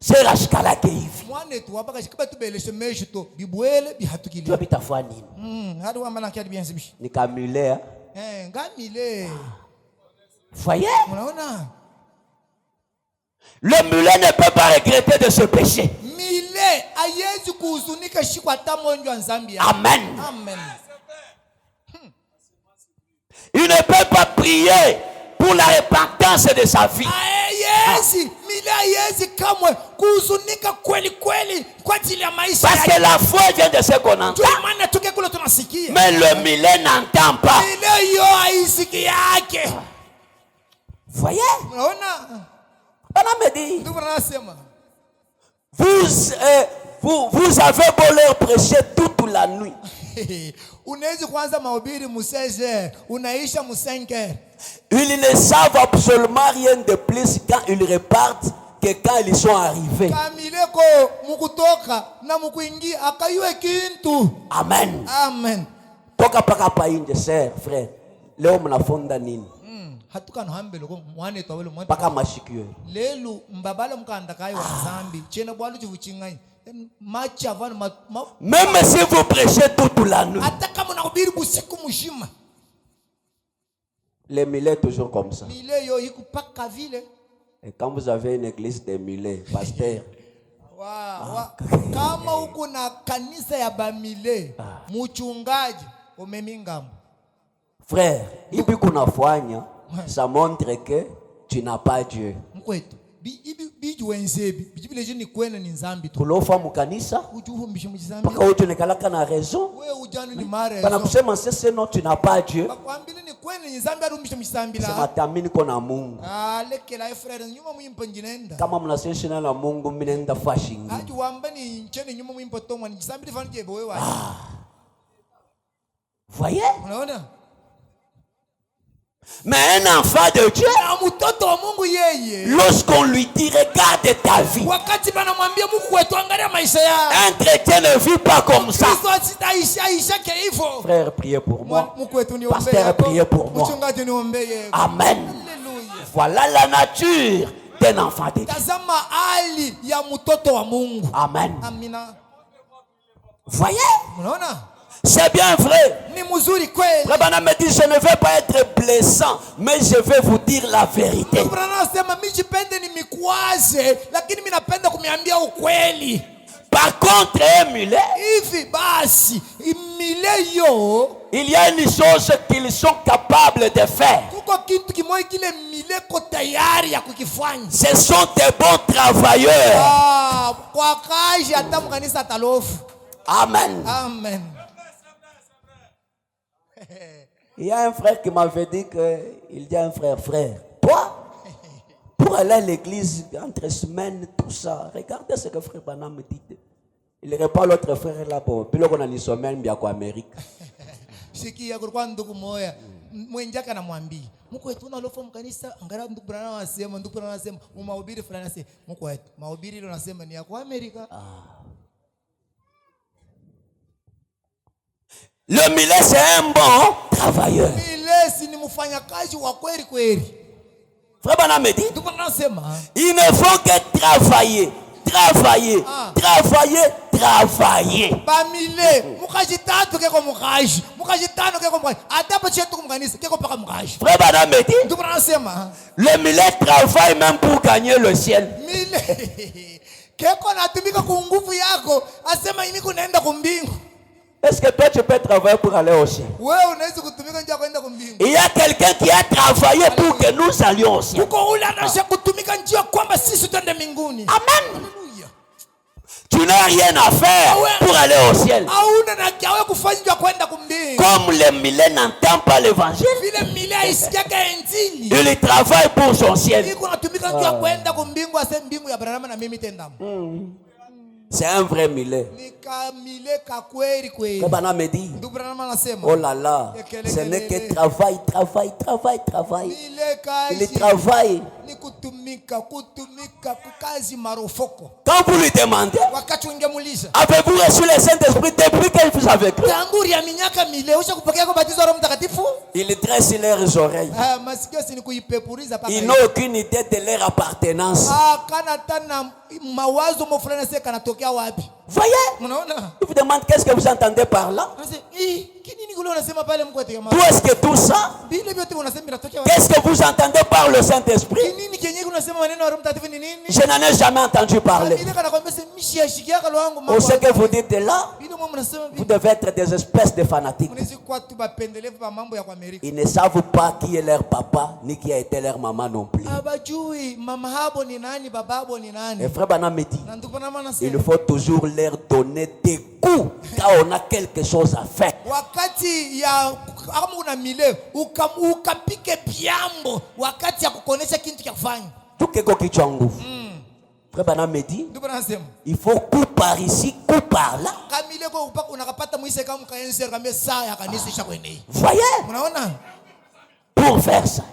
Sera shikalake hivi. Tu habitafua nini? Nikamulea. Voyez? Le mulet ne peut pas regretter de ce péché. Amen. Il ne peut pas prier pour la repentance de sa vie. Parce que la foi vient de ce qu'on entend. Mais le mulet n'entend pas. Voyez? On me dit, vous avez beau leur prêcher toute la nuit. Ils ne savent absolument rien de plus quand ils repartent que quand ils sont arrivés. Amen. Amen. Toka paka pa inje, frère. leo mnafonda nini? Hatukano hambele ko mwane tawelo mwane. Paka mashikio. Lelu mbabala mkanda kai wa zambi. Chena bwalu chivuchingai. Macha van Même si vous prêchez toute la nuit. Ataka mnahubiri busiku mzima. Les mulets toujours comme ça. Mile yo iko paka vile. Et quand vous avez une église de mulets, pasteur. Kama uko na kanisa ya bamile, mchungaji umemingambo. Frère, ibi kunafanya, ça montre que tu n'as pas Dieu. Mkwetu, biji wenzebi, biblia jini kwena ni nzambi tu. Kulofa mukanisa, ujuhumbisha mjizambi. paka utu nekalaka na raison. Wewe ujani ni mara raison. Bana kusema sasa non tu n'as pas Dieu. Bakwambile ni kwena ni nzambi arumbisha mjizambi la. Sema tamini kona Mungu. Lekela frère nyuma mwimpa njinenda. Kama mnasema na Mungu mimi nenda fashingi. Haji wamba ni ncheni nyuma mwimpa tomwa ni nzambi lifanije wewe. Voyez? Unaona? Mais un enfant de Dieu, lorsqu'on lui dit regarde ta vie, un chrétien ne vit pas comme ça. Frère, priez pour moi. Pasteur, priez pour moi. Amen. Voilà la nature d'un enfant de Dieu. Amen. Voyez? C'est bien vrai. Frère Branham me dit, je ne vais pas être blessant, mais je vais vous dire la vérité. Par contre, il y a une chose qu'ils sont capables de faire. Ce sont des bons travailleurs. Amen. Amen. Il y a un frère qui m'avait dit qu'il y a un frère. Toi, pour aller à l'église entre semaines, tout ça, regardez ce que frère Branham me dit. Il répond l'autre frère là-bas. Puis là, on a une semaine bien qu'en Amérique. Sikia kulikuwa ndugu moya mwenjaka anamwambia mkwetu unalofa mkanisa angalau ndugu Branham anasema mahubiri fulani anasema mkwetu mahubiri ile unasema ni ya kwa Amerika. Le millet c'est un bon travailleur. Millet ni mfanyakazi wa kweli kweli. Frère Branham me dit, ndugu anasema il ne faut que travailler. Ba millet mukajitatu keko mukaji mukajitano keko mukaji atapa chetu kumkanisa keko paka mukaji. Frère Branham me dit, ndugu anasema le millet travaille même pour gagner le ciel. Millet keko natumika kwa nguvu yako asema mimi kunaenda kumbingu. Est-ce que toi tu peux travailler pour aller au ciel? Il y a quelqu'un qui a travaillé pour que nous allions au ciel. Amen. Tu n'as rien à faire pour aller au ciel. Comme le millet n'entend pas l'évangile, il travaille pour son ciel. C'est un vrai millet. Frère Branham me dit, oh là là, ce n'est que travail. Il travaille. Quand vous lui demandez, avez-vous reçu le Saint-Esprit depuis qu'il vous a vécu? Il dresse leurs oreilles. Ils n'ont aucune idée de leur appartenance. Voyez? Il vous demande qu'est-ce que vous entendez par là? D'où est-ce que tout ça? Qu'est-ce que vous entendez par le Saint-Esprit? Je n'en ai jamais entendu parler. Au ce que vous dites là, vous devez être des espèces de fanatiques. Ils ne savent pas qui est leur papa, ni qui a été leur maman non plus. Et frère Branham me dit, il faut toujours leur donner des coups quand on a quelque chose à faire. Tout quelque chose qui a nguvu. Frère Branham me dit, il faut coup par ici, coup par là. Voyez? Pour faire ça.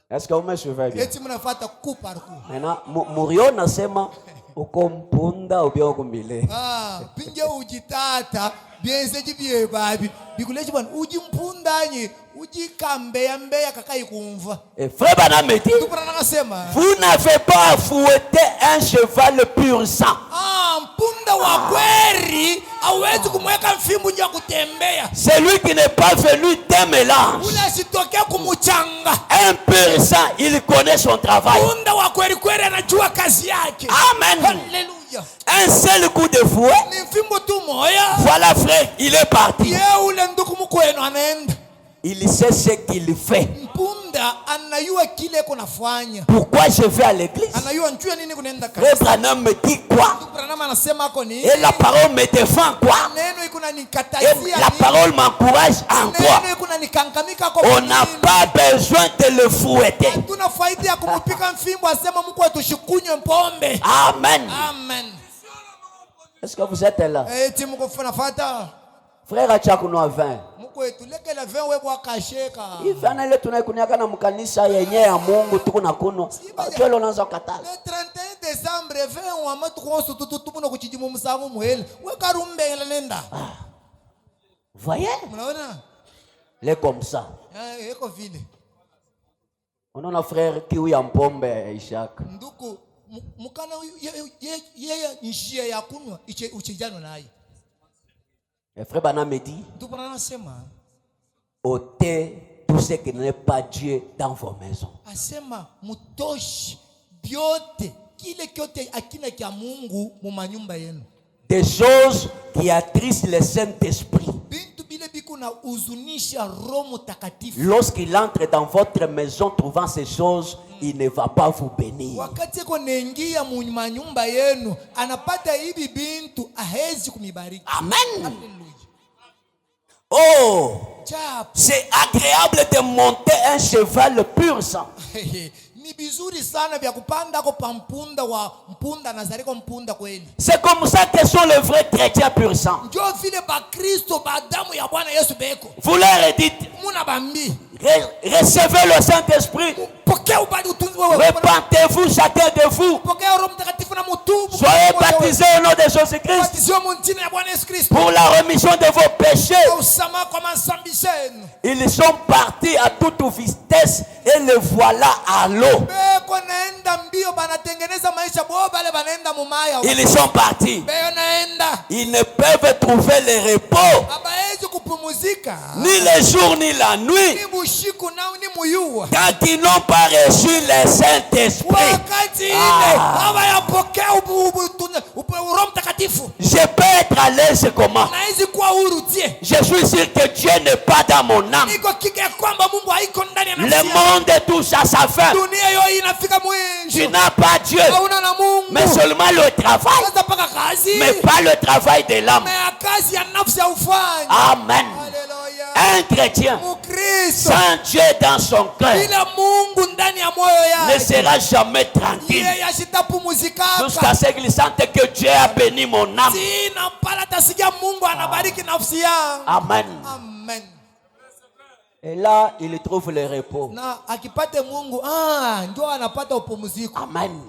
Est-ce que vous me suivez bien? Maintenant, Murio nasema Ukompunda ou bien ukumile. Pinje ujitata biense jibie babi bikulechi bwana ujimpundanye ujikambeya mbeya kakai kumva. Et frère Branham dit, vous n'avez pas à fouetter un cheval pur sang. Mpunda wa kweli hawezi kumweka mfimbo nje kutembea. C'est lui qui n'est pas venu d'un mélange. Ule asitokea kumuchanga. Un pur sang, il connaît son travail. Mpunda wa kweli kweli anajua kazi yake. Amen. Hallelujah. Un seul coup de fouet. Ni mfimbo tu moya. Voilà frère, il est parti. Ye ule ndugu mkwenu anaenda. Il sait ce qu'il fait. Mpunda anayua kile kunafanya. Pourquoi je vais à l'église? Anayua njua nini kunaenda kanisa. Frère Branham me dit quoi? Branham anasema ako ni. Et la parole me défend quoi? Neno iko na nikatazia. Et la parole m'encourage en quoi? Neno iko na nikangamika kwa. On n'a pas besoin de le fouetter. Tuna faida ya kumupika mfimbo asema Mungu atushikunywe mpombe. Amen. Amen. Est-ce que vous êtes là? Timu kufuna fata. Frère achakunwa 20. Mkwetu lekela 20 wewe akasheka. Hivi ana ile tunaikunyaka na mkanisa yenyewe ya Mungu tuko na kuno. Twele unaanza kukatala. Le 31 décembre 20 wa matu konso tututubuno kuchijimu musamu muhele. Weka rumbela nenda. Voyez? Mnaona? Les comme ça. Eko vile. Unaona frère kiwi ya mpombe Ishaka. Nduku mukana yeye njia ya kunwa uchijano naye. Et frère Branham me dit, ôtez tout ce qui n'est pas Dieu dans vos maisons. Asema mutoshi biote kile kyote akina kya Mungu mu manyumba yenu. Des choses qui attristent le Saint-Esprit. Bintu bile bikuna uzunisha Roho Mtakatifu. Lorsqu'il entre dans votre maison trouvant ces choses, il ne va pas vous bénir. Wakati konengia mu manyumba yenu anapata hivi bintu ahezi kumibariki. Amen. Hallelujah. Oh, c'est agréable de monter un cheval pur sang. Ni bizuri sana vya kupanda ko pampunda wa mpunda nazareko mpunda kweli. C'est comme ça que sont les vrais chrétiens pur sang. Ndio vile ba Kristo ba damu ya Bwana Yesu beko. Vous leur dites, muna bambi recevez le Saint-Esprit. Repentez-vous chacun de vous. Soyez baptisés au nom de Jésus-Christ pour la remission de vos péchés. Ils sont partis à toute vitesse et le voilà à l'eau. Ils sont partis. Ils ne peuvent trouver le repos ni le jour ni la nuit quand ils n'ont pas reçu le Saint-Esprit. Je peux être à l'aise comment? Je suis sûr que Dieu n'est pas dans mon âme. Le monde touche à sa fin. Tu n'as pas Dieu, mais seulement le travail, mais pas le travail de l'âme. Amen. Un chrétien sans Dieu dans son cœur ne sera jamais tranquille jusqu'à ce qu'il sente que Dieu a béni mon âme. Amen. Et là, il trouve le repos. Amen.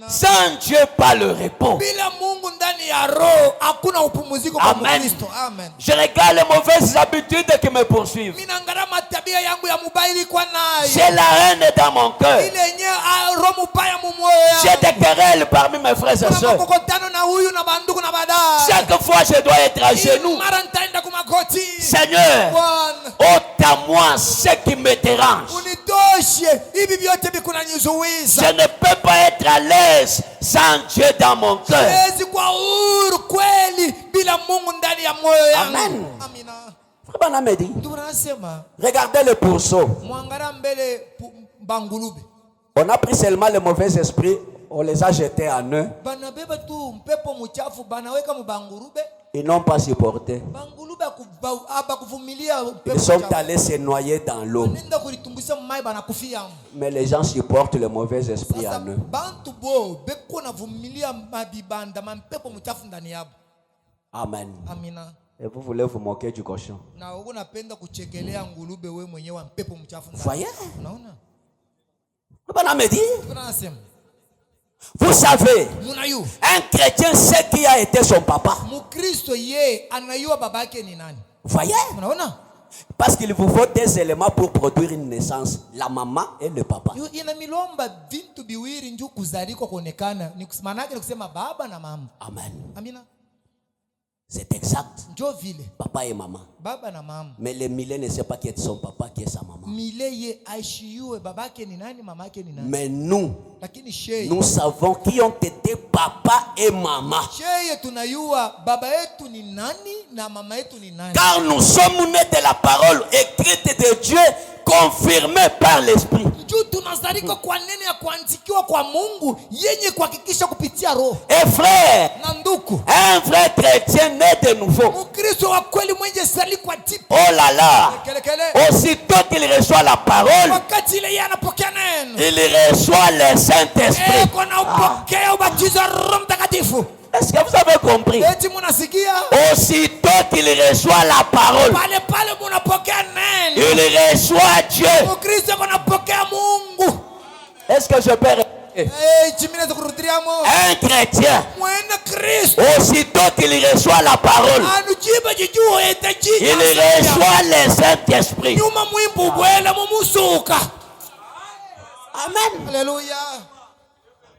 Sans Dieu, pas le repos. Amen. Je regarde les mauvaises habitudes qui me poursuivent. J'ai la haine dans mon cœur. J'ai des querelles parmi mes frères et sœurs. Chaque fois, je dois être à genoux. Seigneur, ôte à moi ce qui me dérange. Je ne peux pas être à l'aise sans Dieu dans mon cœur. Amen. Regardez le pourceau. On a pris seulement le mauvais esprit, on les a jetés en eux. Ils n'ont pas supporté. Ils sont allés se noyer dans l'eau. Mais les gens supportent le mauvais esprit en eux. Amen. Et vous voulez vous moquer du cochon. Voyez? Vous savez, Munayu. un chrétien sait qui a été son papa. Mukristo ye anayua babake ni nani. Voyez? Unaona? Parce qu'il vous faut des éléments pour produire une naissance. La maman et le papa. Ina milomba vintu biwiri nju kuzalika kuonekana. Manake ni kusema baba na mama. Amen. Amina. C'est exact. Njo vile. Papa et maman. Baba na mama. Mais le Millet ne sait pas qui est son papa, qui est sa maman. Millet ye aishiyue babake ni nani, mamake ni nani. Mais nous, Lakini sheye, nous savons qui ont été papa et maman. sheye tunayua baba yetu ni nani na mama yetu ni nani. Car nous sommes nés de la parole écrite de Dieu, confirmée par l'Esprit. Juu tunazalika kwa neno ya kuandikiwa kwa Mungu yenye kuhakikisha kupitia roho. Et frère, Na nduku, un vrai chrétien né de nouveau. Mkristo wa kweli mwenye sali kwa tipu. Oh là là. Kelekele. Aussitôt qu'il reçoit la parole, Wakati ile yeye anapokea neno, il reçoit le Saint-Esprit. kuna upokea ubatizo wa Roho Mtakatifu. Est-ce que vous avez compris? Eti munasikia? Aussitôt qu'il reçoit la parole, Pale pale munapokea neno. il reçoit Dieu. Mkristo kunapokea Mungu. Est-ce que je peux répéter? Chimine kurudiria mo. Un chrétien, Mwene Kristo. aussitôt qu'il reçoit la parole, Anujiba jijuo etaji. il reçoit le Saint-Esprit. Nyuma mwimbu bwela mumusuka. Amen. Alléluia.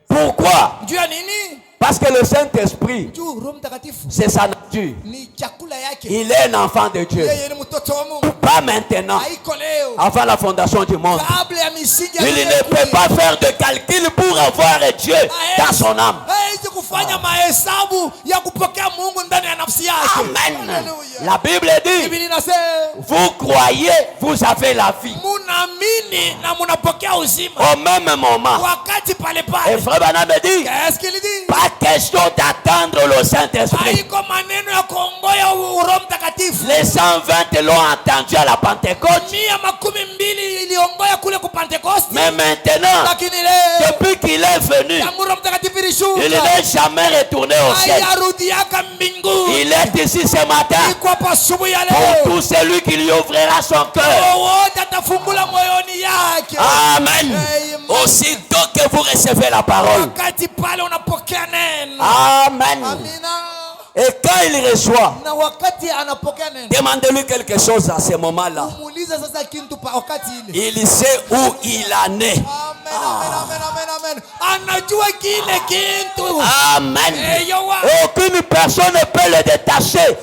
Pourquoi? Juu ya nini? Parce que le Saint-Esprit, Juu Roho Mtakatifu c'est sa nature. ni chakula yake. Il est un enfant de Dieu. Yeye ni mtoto wa Mungu. Pas maintenant, Haiko leo. avant la fondation du monde. Kabla ya misingi ya Il dunia ne peut pas faire de calcul pour avoir Dieu dans son âme. hawezi kufanya mahesabu ya kupokea Mungu ndani ya nafsi yake. Amen. Hallelujah. La Bible dit, Biblia inasema vous croyez, vous avez la vie. munaamini na munapokea uzima Au même moment. wakati pale Et pale. frère Branham dit, Qu'est-ce qu'il dit? pas question d'attendre le Saint-Esprit. Haiko maneno ya kuongoya Roho Mtakatifu. Les 120 l'ont entendu à la Pentecôte. 120 iliongoya kule ku Pentecoste. Mais maintenant, Lakini leo depuis qu'il est venu, tangu Roho Mtakatifu ilishuka, il n'est jamais retourné au ciel. hayarudiaka mbinguni. Il est ici ce matin Iko hapa asubuhi ya pour leo. tout celui qui lui ouvrira son cœur. Wote atafungula moyoni yake. Amen. Amen. Aussitôt que vous recevez la parole. Wakati pale unapokea neno. Amen. Amina. Et quand il reçoit, Na wakati anapokea neno, demandez-lui quelque chose à ce moment-là. umuuliza sasa kitu wakati ile. Il sait où il en est. Amen, amen, amen, amen. Anajua kile kitu. Amen. Eyowa. Aucune personne ne peut le détacher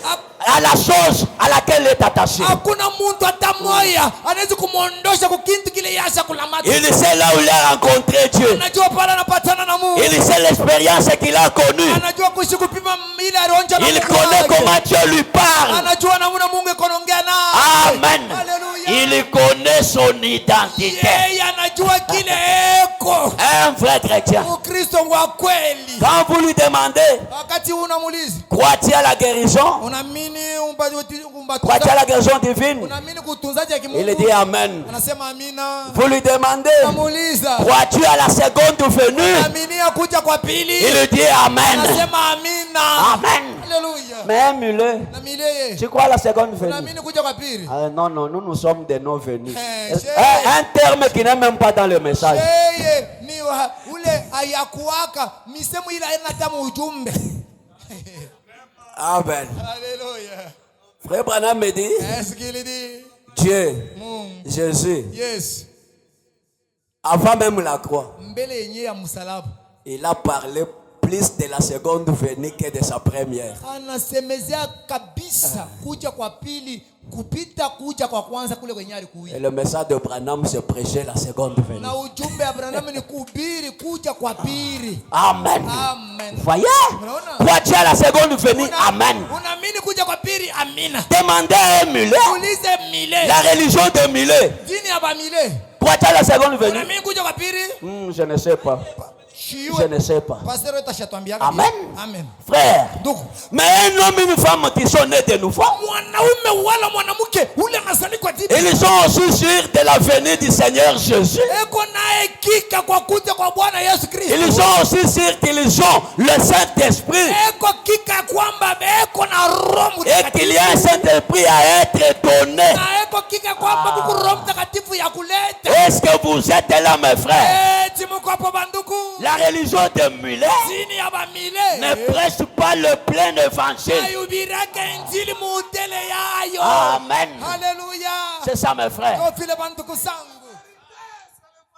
à la chose à laquelle il est attaché. Hakuna mtu hata moja anaweza kumuondosha kwa kitu kile yasha kulamata. Il sait là où il a rencontré Dieu. Anajua pale anapatana na Mungu. Il sait l'expérience qu'il a connue. Anajua kuishi kupima ile alionja na Il Mungu connaît wake. comment Dieu lui parle. Anajua namna Mungu anaongea naye. Amen. Hallelujah. Il connaît son identité. Yeye anajua kile eko. Un vrai chrétien. Ukristo wa kweli. Quand vous lui demandez, Wakati unamuuliza, crois-tu à la guérison? unaamini Crois-tu à la guérison divine? unaamini kutunzaji ya Il kimungu? dit Amen. Anasema amina. Vous lui demandez, Unamuuliza, crois-tu à la seconde venue? unaamini kuja kwa pili? Il dit Amen. Anasema amina. Amen. Haleluya. Mais un mulet, Na mileye. tu crois à la seconde venue? Unaamini kuja kwa pili? Non, non, nous sommes des non-venus. Eh, Un terme qui n'est même pas dans le message. Yeye ni ule ayakuwaka misemo ile haina hata ujumbe. Amen. Haleluya. Frère Branham me dit, Est-ce qu'il dit? Dieu, Mungu. Jésus, Yes. avant même la croix, Mbele yenyewe ya msalaba. il a parlé plus de la seconde venue que de sa première. Anasemezea kabisa kuja kwa pili kupita kuja kwa kwanza kule kwenye alikuja. Et le message de Branham, c'est prêcher la seconde venue. Na ujumbe wa Branham ni kuhubiri kuja kwa pili. Amen. Amen. Voyez? Unaona? Crois-tu à la seconde venue? Amen. Unaamini kuja kwa pili? Amina. Demandez à un mulet, Ulize mile. la religion de mulet. Dini ya bamile. Crois-tu à la seconde venue? Unaamini kuja kwa pili? Je ne sais pas. Je ne sais pas. Pasteur atashatwambia. Amen. Amen. Frère, Donc, mais un homme et une femme qui sont nés de nouveau, mwanaume wala mwanamke ule anasalikwa tipi. ils sont aussi sûrs de la venue du Seigneur Jésus. Eko naye kika kwa kuja kwa Bwana Yesu Kristo. Ils sont aussi sûrs qu'ils ont le Saint-Esprit Eko kika kwamba eko na Roho et qu'il y a un Saint-Esprit à être donné. na eko kika kwamba kuku Roho Mtakatifu ya kuleta. Est-ce que vous êtes là, mes frères? Timu kwa hapo banduku. La religion de Mulet dini ya bamile ne prêche pas le plein évangile. ayubiraka injili muutele yayo. Amen. Haleluya. C'est ça, mes frères. Tofile bantu kusangu.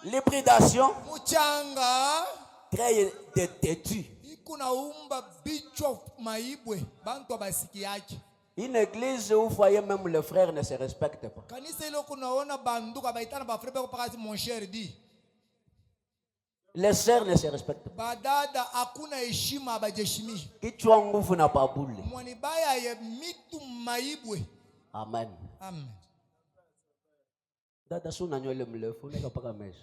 L'hybridation Muchanga crée des têtus. ikuna umba bichwa maibwe bantu abasikiaje. Une église où vous voyez même les frères ne se respectent pas. Kanisa ile kunaona banduka baitana ba frère pakati mon cher di. Les sœurs ne se respectent pas. Badada hakuna heshima abajeshimi. Kichwa nguvu na babule. Mwani baya ye mitu maibwe. Amen. Amen. Dada suna nywele mrefu unaweza paka mesh.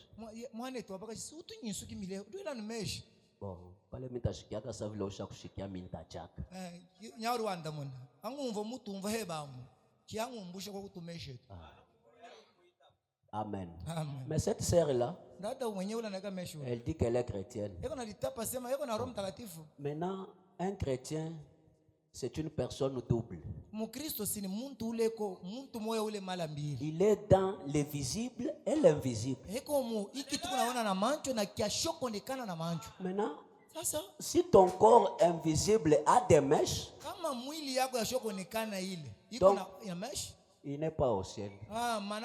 Mwane tu abaka si utunyisuki mile. Ndio ni mesh. Bon, pale mitashikia kasa vile ushakushikia mintachaka. Nyauri wanda mona. Angumva mutu umva hebamu. Kiangu mbusha kwa kutumeshe. Amen. Amen. Mais cette sœur-là, elle dit qu'elle est chrétienne. Maintenant, un chrétien, c'est une personne double. Il est dans le visible et l'invisible. Maintenant, si ton corps invisible a des mèches, donc, il n'est pas au ciel. Amen.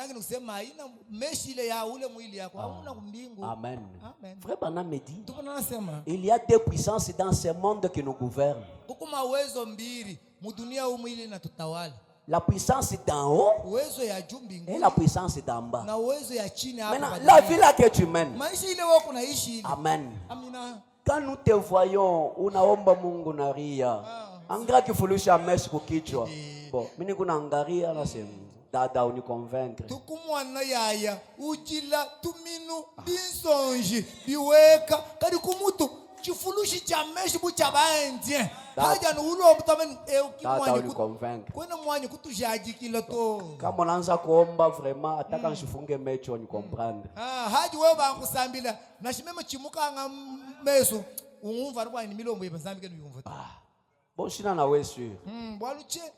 Frère Branham me dit, il y a deux puissances dans ce monde qui nous gouvernent. La puissance d'en haut et la puissance d'en bas. Maintenant, la vie là que tu mènes. Amen. Quand nous te voyons, unaomba Mungu naria. Angra kifulusha mesh kukichwa. Bon, mimi kuna angaria na sema dada uni convaincre. Tukumwana yaya ujila tuminu binsonji biweka kadi kumutu chifulushi cha meshi bucha baendie. Haja nulo mtamen ukimwani uni convaincre. Kwena mwani kutujajikila to. Kama unaanza kuomba vraiment ataka nishifunge mecho ni comprendre. Haji wewe bankusambila nashimeme chimuka nga meso umva rwa ni milombo yebazambike nuyumva. Bon, je suis dans la ouest sûr.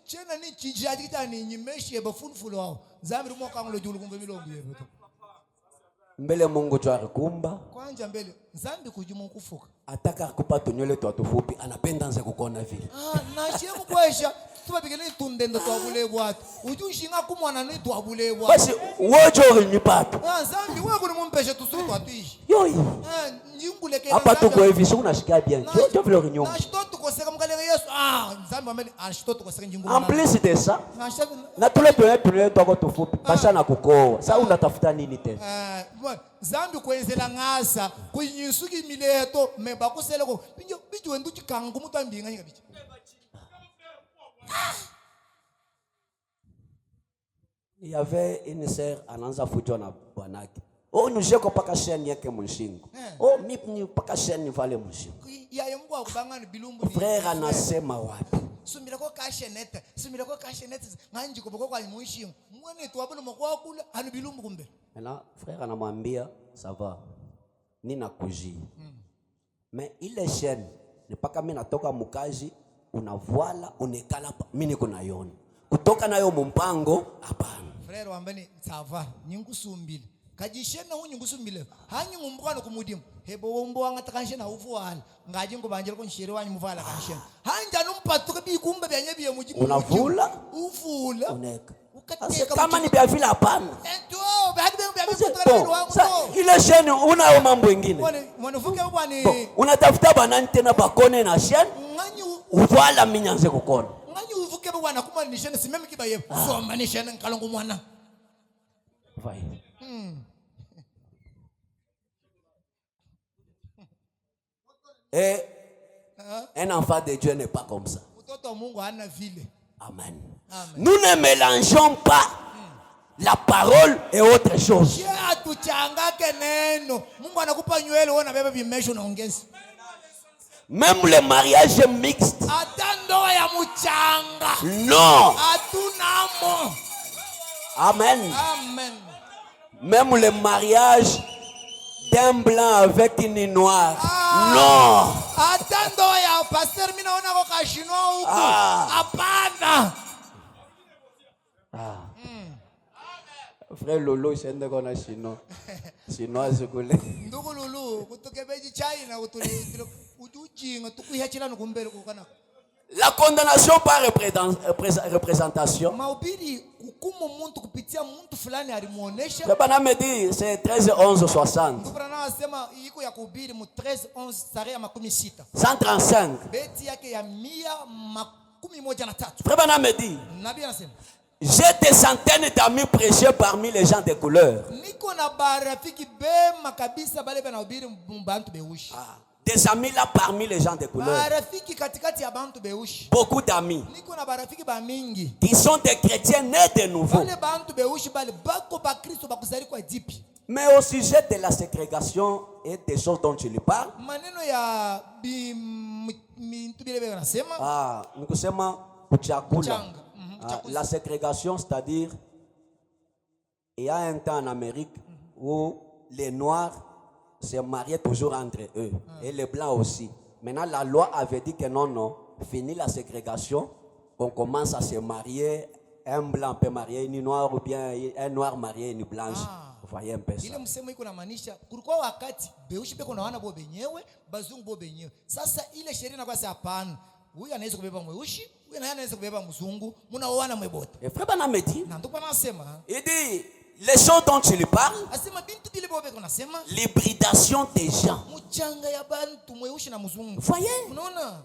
Chena ni chijadita ni nyimeshi ebafulufulu wao. Zambi rumo kangulo julu kumbe milombo yebeto. Mbele Mungu tu arikumba. Kwanja mbele zambi kujumu kufuka. Ataka kupa tunywele tu atufupi anapenda nze kukona vile. Na shemu kwesha tubabigele tundendo twabule bwatu. Ujushinga kumwana ni twabule bwatu. Basi wojo ni pato. Zambi wewe kuni mumpeshe tusuru twatuishi. Yoi. Njinguleke. Hapa tuko hivi sio unashikia bien. Jo vile unyonga. En plus de ça, na tule tuwe toko tufupi basha na kukoa. Sasa unatafuta nini tena? Zambi kwenzela ngasa kunyisuki mileto meba kuseleko biju wendu chikangu mutu ambinga nyika bichi. Il y avait une sœur anaanza fujo na bwanake. Oh nujeko paka sheni yake mshingo. Oh mimi paka sheni vale mshingo. Ya mbwa kubanga ni bilumbu ni. Frère anasema wapi? Sumira ko kashenete nganji kuboko kwa mwishingo. Mwene tu abona mkwa kula anu bilumbu kumbe. Maintenant frère anamwambia ça va. Nina kuji. Mais ile sheni ni paka mimi natoka mukazi unavoila unekala mimi niko naiona. Kutoka nayo mumpango hapana. Frère wambani ça va nyingusumbile. Kajishena hunyungusumbile. Hanyi ngumbwana kumudimu. Hebo wombo wanga takanshena uvuala. Ngaji ngubanjela konshiri wanyi muvala kanshena. Hanja numpatuka bikumba byanyebiye mujimu. Unavula? Uvula. Uneka. Kama ni bia vile hapana. Ndio, bahati bia wangu. Ile sheni unao mambo mengine. Mwanafuke bwani. Unatafuta banani tena bakone na sheni? Uvala minyanze kukona. Nganyi uvuke bwana kuma ni sheni simeme kibaye. Soma ni sheni nkalongo mwana. Vai. Et un enfant de Dieu n'est pas comme ça. Amen. Nous ne mélangeons pas la parole et autre chose. Même le mariage mixte. Non. Amen. Même le mariage d'un blanc avec une noire. Non. Frère Lolo, il s'est dit qu'on a chinois. Chinois, c'est cool. ndugu lulu kutokebeji China utujinga tukuyachila nukumbele kukana La condamnation par représentation. mahubiri hukumu muntu kupitia muntu fulani alimuonesha. Le Bana me dit c'est 13 11 60. Ndubrana asema iko ya kuhubiri mu 13 11 tarehe 16 135. beti yake ya 113. Frère Bana me dit Nabii anasema j'ai des centaines d'amis prêchés parmi les gens de couleur. niko na barafiki bema kabisa bale banahubiri mbantu beushi. Des amis là parmi les gens de couleur. Barafiki katikati ya bantu beushi. Beaucoup d'amis. Niko na barafiki ba mingi. Qui sont des chrétiens nés de nouveau. Bale bantu beushi bale bako ba Kristo bakuzali kwa jipi. Mais au sujet de la ségrégation et des choses dont tu lui parles. Maneno ya mintu bile bele nasema. Nikusema kuchakula. La ségrégation, c'est-à-dire, il y a un temps en Amérique où les Noirs se mariaient toujours entre eux et les Blancs aussi. Maintenant, la loi avait dit que non, fini la ségrégation, on commence à se marier, un Blanc peut marier une Noire ou bien un Noir marier une Blanche. Vous voyez un peu ça. Ile msemo iko na maanisha kulikuwa wakati beushi beko na wana bo benyewe, bazungu bo benyewe. Sasa ile sheria inakuwa sasa hapana. Huyu anaweza kubeba mweushi, huyu anaweza kubeba mzungu, mnaoana mwebote. Et frère Bana me dit, Na ndipo nasema, il dit, les choses dont tu lui parles, asema bintu bile bobe kunasema, l'hybridation des gens. mchanga ya bantu mweushi na mzungu. Voyez, Unaona?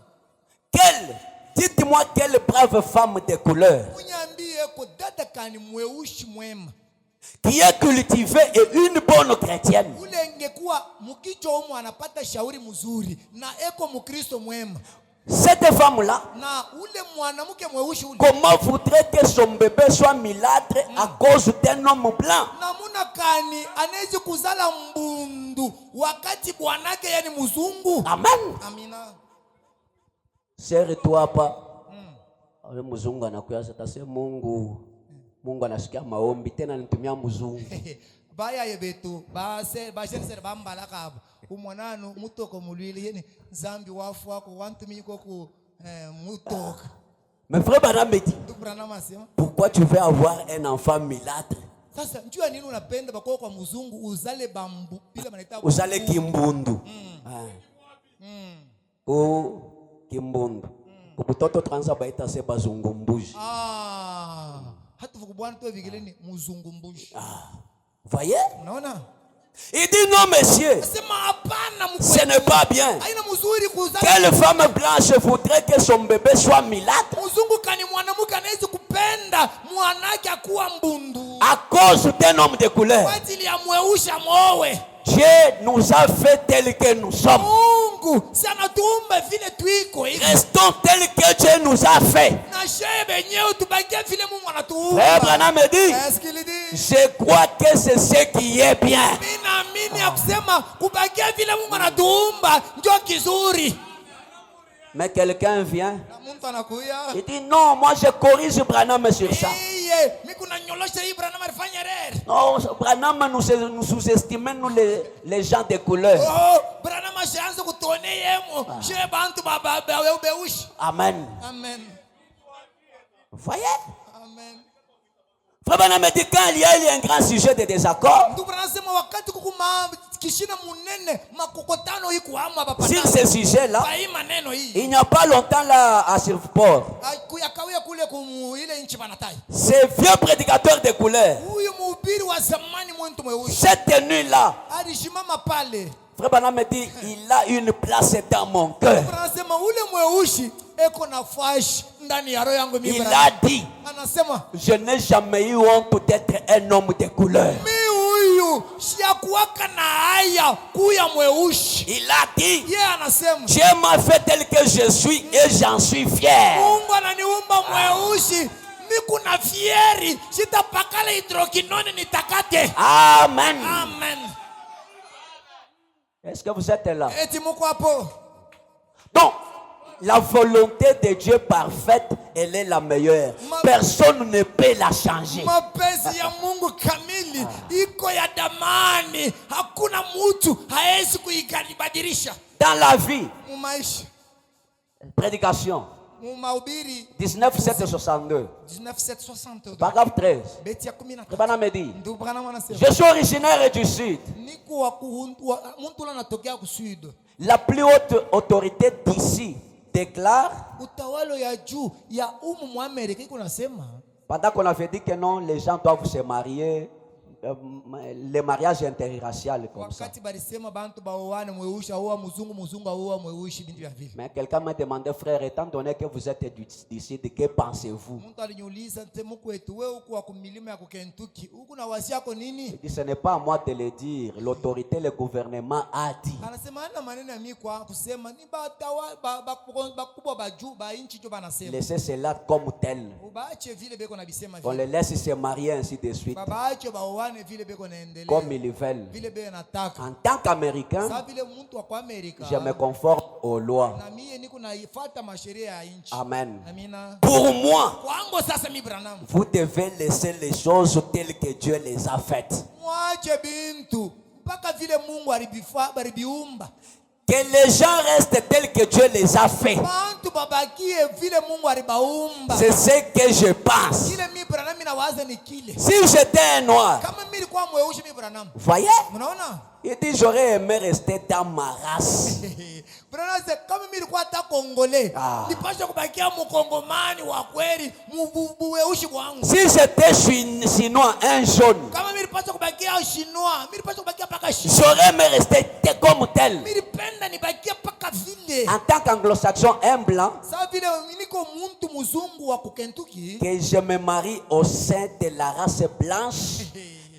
dites-moi quelle brave femme de couleur Unyambie ko dada kani mweushi mwema. qui est cultivée et une bonne chrétienne. Ule ngekuwa mkicho umu anapata shauri mzuri na eko mkristo mwema. Cette femme-là, Na ule mwanamke mweushi ule. comment voudrait que son bébé soit milâtre à cause d'un homme blanc? Namuna kani anaweza kuzala mbundu wakati bwanake yani mzungu? Amen. Amina. Serre-toi pas. Ale mzungu anakuya sasa Mungu anasikia maombi tena nitumia mzungu. Baya yebetu basere bambala kabo umwananu mutoko mulwili yeni zambi wafu wako wantumiko ku mutoka. Mais frère Bana me dit, Ndubrana masema pourquoi tu veux avoir un enfant milâtre? sasa njua nini unapenda bako kwa mzungu uzale bambu bila maneta Uzale kimbundu. Kimbundu. Kubutoto transa baita se bazungumbuji. hata fukubwana tu vigileni mzungu mbushi. Voyez? Unaona? Il dit non, monsieur. Ce n'est pas bien. Quelle femme blanche voudrait que son bébé soit milâtre? À cause d'un homme de couleur. Dieu nous a fait tel que nous sommes. Restons tel que Dieu nous a fait. Frère Branham me dit, je crois que c'est ce qui est bien. Mais quelqu'un vient, il dit non, moi je corrige Branham sur ça. Non, Branham nous sous-estimons nous les gens de couleur. Amen. Vous voyez? Frère Branham me dit quand il y a un grand sujet de désaccord, sur ce sujet-là, il n'y a pas longtemps là à Sirport, ces vieux prédicateurs de couleur, cette nuit-là, Frère Branham me dit, il a une place dans mon cœur. Il a dit, je n'ai jamais eu honte d'être un homme de couleur. Il a dit, Dieu m'a fait tel que je suis et j'en suis fier. Amen. Est-ce que vous êtes là? Donc, la volonté de Dieu parfaite, elle est la meilleure. Personne ne peut la changer. Dans la vie, prédication, Mahubiri 19,762. 1962. Paragraphe 13. Beti ya 13. Le Branham me dit, Ndugu Branham anasema, je suis originaire du sud. niko wa muntu anatokea kusud. La plus haute autorité d'ici déclare, Utawalo ya juu ya mu Amerika iko nasema, pendant qu'on avait dit que non, les gens doivent se marier, les mariages interraciales comme ça. wakati balisema bantu baoane mweushi au mzungu mzungu au mweushi bintu ya vile. Mais quelqu'un m'a demandé, frère, étant donné que vous êtes d'ici, de que pensez-vous? Mtu aliniuliza temu kwetu, wewe uko wa kumilima ya Kentucky, uko na wasi yako nini? Il dit, ce n'est pas à moi de le dire, l'autorité, le gouvernement a dit. Anasema ana maneno ya mimi kwa kusema ni bakubwa baju ba inchi jo banasema. Laissez cela comme tel. Ubaache vile beko na bisema On vile. les laisse se marier ainsi de suite, Babaache baoane vile beko naendelea. comme ils veulent. Vile beko nataka. En tant qu'Américain, Sasa vile mtu wa kwa Amerika. je me conforme aux lois. Na mimi niko naifuata masheria ya inchi. Amen. Amina. Pour moi, Kwangu sasa mimi Branham. vous devez laisser les choses telles que Dieu les a faites. Mwache bintu mpaka vile Mungu alibiumba. Que les gens restent tels que Dieu les a faits. Bantu babakie vile Mungu alibaumba. C'est ce que je pense. Kile mimi Branham nawaza ni kile. Si j'étais un noir, Kama mimi nilikuwa mweusi mimi Branham. voyez, Unaona? il dit j'aurais aimé rester dans ma race. Branham sasa kama mimi nilikuwa hata Kongole, Ah. nipaswa kubakia mkongomani wa kweli, mweusi wangu. Si j'étais chinois, un jaune, Kama mimi nilipaswa kubakia Chinois, mimi nilipaswa kubakia paka Chinois. j'aurais aimé rester comme tel. Mimi nilipenda nibakia paka vile. En tant qu'anglo-saxon, un blanc, Sasa vile niko muntu mzungu wa Kentucky, que je me marie au sein de la race blanche,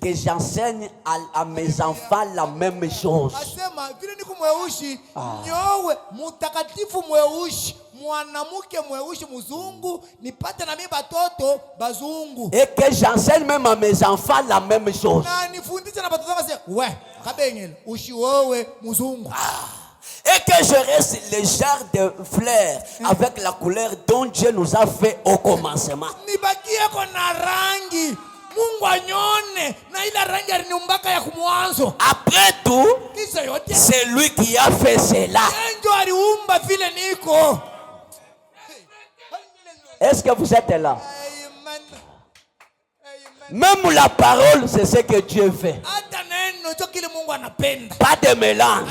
que j'enseigne à mes enfants la même chose. asema vile niko mweusi, nyowe mutakatifu mweusi, mwanamke mweusi mzungu, nipate na mimi batoto bazungu. Et que j'enseigne même à mes enfants la même chose. Na nifundishe na batoto wangu, we kabengele ushi wewe mzungu. Et que je reste le genre de fleurs avec la couleur dont Dieu nous a fait au commencement. Nibakie kona rangi Mungu anyone na ila rangi aliniumbaka ya kumwanzo. Après tout, Kisha yote c'est lui qui a fait cela. ndio aliumba vile niko. Est-ce que vous êtes là? Amen. Amen. Même la parole, c'est ce que Dieu fait. Hata neno ndio kile Mungu anapenda. Pas de mélange.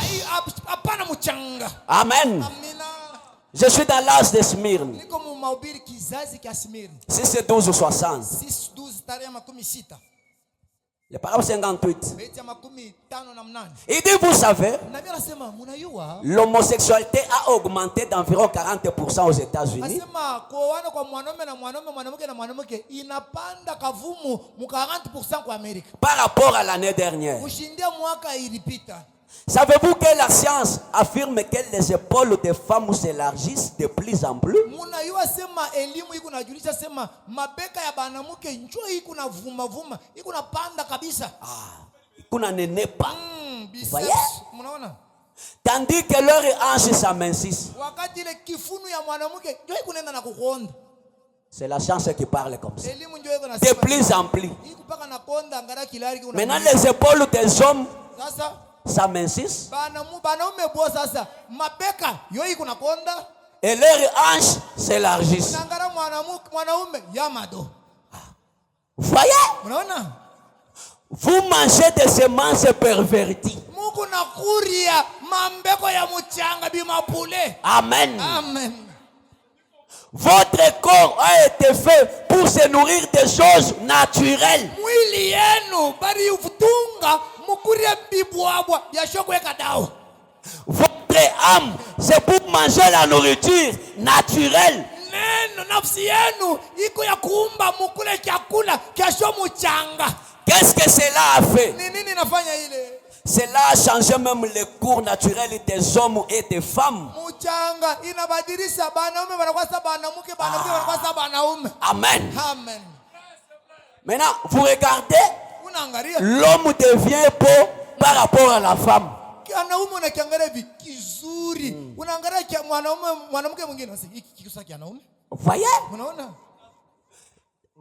Hapana mchanga. Amen. Amina. Je suis dans l'âge de Smyrne. Niko mhubiri kizazi cha Smyrna. Si c'est 12 ou 60. 6:12 tarehe 16. Le paragraphe 58. Beti ya 58. Il dit, vous savez, Na mimi nasema mnayua l'homosexualité a augmenté d'environ 40% aux États-Unis. nasema kuoana kwa mwanaume na mwanaume, mwanamke na mwanamke inapanda kavumu mu 40% kwa Amerika. Par rapport à l'année dernière. Kushindia mwaka ilipita. Savez-vous que la science affirme que les épaules des femmes s'élargissent de plus en plus? Munayua sema elimu iko najulisha sema mabeka ya banamuke njoo iko na vuma iko na panda kabisa. Kuna nenepa. Biceps, mnaona? Tandis que leurs hanches s'amincissent. Wakati ile kifunu ya mwanamke njoo iko nenda na kukonda. C'est la science qui parle comme ça. Elimu njoo iko na De plus en plus. iko paka na konda angara kilari iko na. Maintenant, les épaules des hommes Sasa s'amincissent banaume bo sasa mabeka yo iko na konda. et leurs hanches s'élargissent. Nangara mwanaume yamado. Voyez? Unaona? Vous mangez des semences perverties. Mungu nakuria mambeko ya mchanga bimapule. Amen. Amen. Votre corps a été fait pour se nourrir des choses naturelles. Mwili yenu bari ufutunga mukuria bibwabwa yashokweka dawa. Votre âme, c'est pour manger la nourriture naturelle. Neno nafsi yenu iko ya kuumba mukule chakula kesho mchanga. Qu'est-ce que cela a fait? Ni nini nafanya ile? Cela a changé même les cours naturels des hommes et des femmes. Mchanga inabadilisha banaume wanakuwa sawa banamuke, banamuke wanakuwa sawa banaume. Amen. Amen. Maintenant, vous regardez, Unaangalia l'homme devient beau par rapport à la femme. wanaume unakiangalia hivi kizuri. Unaangalia kia mwanamke mwingine unasema hiki kikosa kia wanaume. Voyez? Unaona?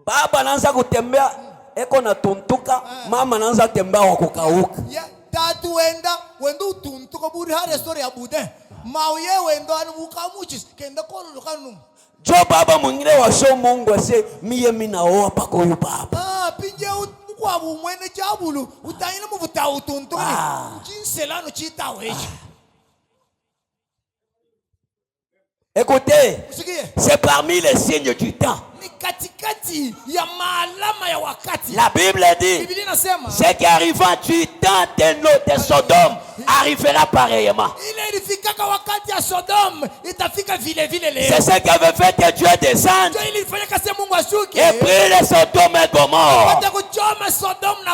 Baba anaanza kutembea eko na tuntuka, mama anaanza kutembea wa kukauka. tatu wenda utuntu ko buri hare story ya bude mauye wenda anu bukamuchis kenda ko lukanu jo baba mwingine wa show Mungu ase miye minaoa pako huyu baba pinje kwa bumwene chabulu utaina muvuta utuntu jinselano chita wechi. Écoutez, c'est parmi les signes du temps. La Bible dit, ce qui arriva du temps de Sodome arrivera pareillement. C'est ce qui avait fait que Dieu descende et prit les Sodome et Gomorrhe.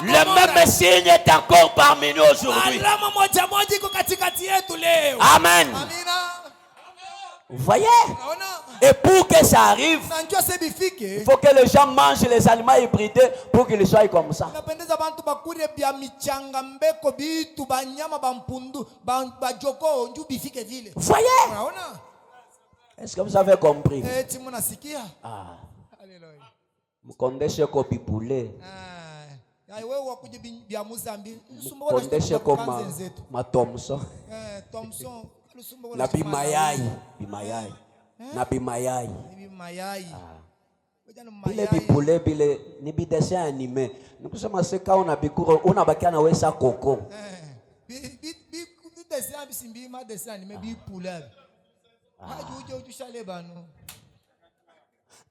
Le même signe est encore parmi nous aujourd'hui. Amen. Vous voyez? Et pour que ça arrive, il faut que les gens mangent les aliments hybridés pour qu'ils soient comme ça. Vous voyez? Est-ce que vous avez compris? Vous connaissez comme poulet. Vous connaissez comme ma Thompson. Na bimayai. Na bimayai. Bile bipule bile ni bidessin animé. Nous sommes ce cas on a bikuro on a bakana wesa koko. Bidessin bisimbi ma dessin animé bipule.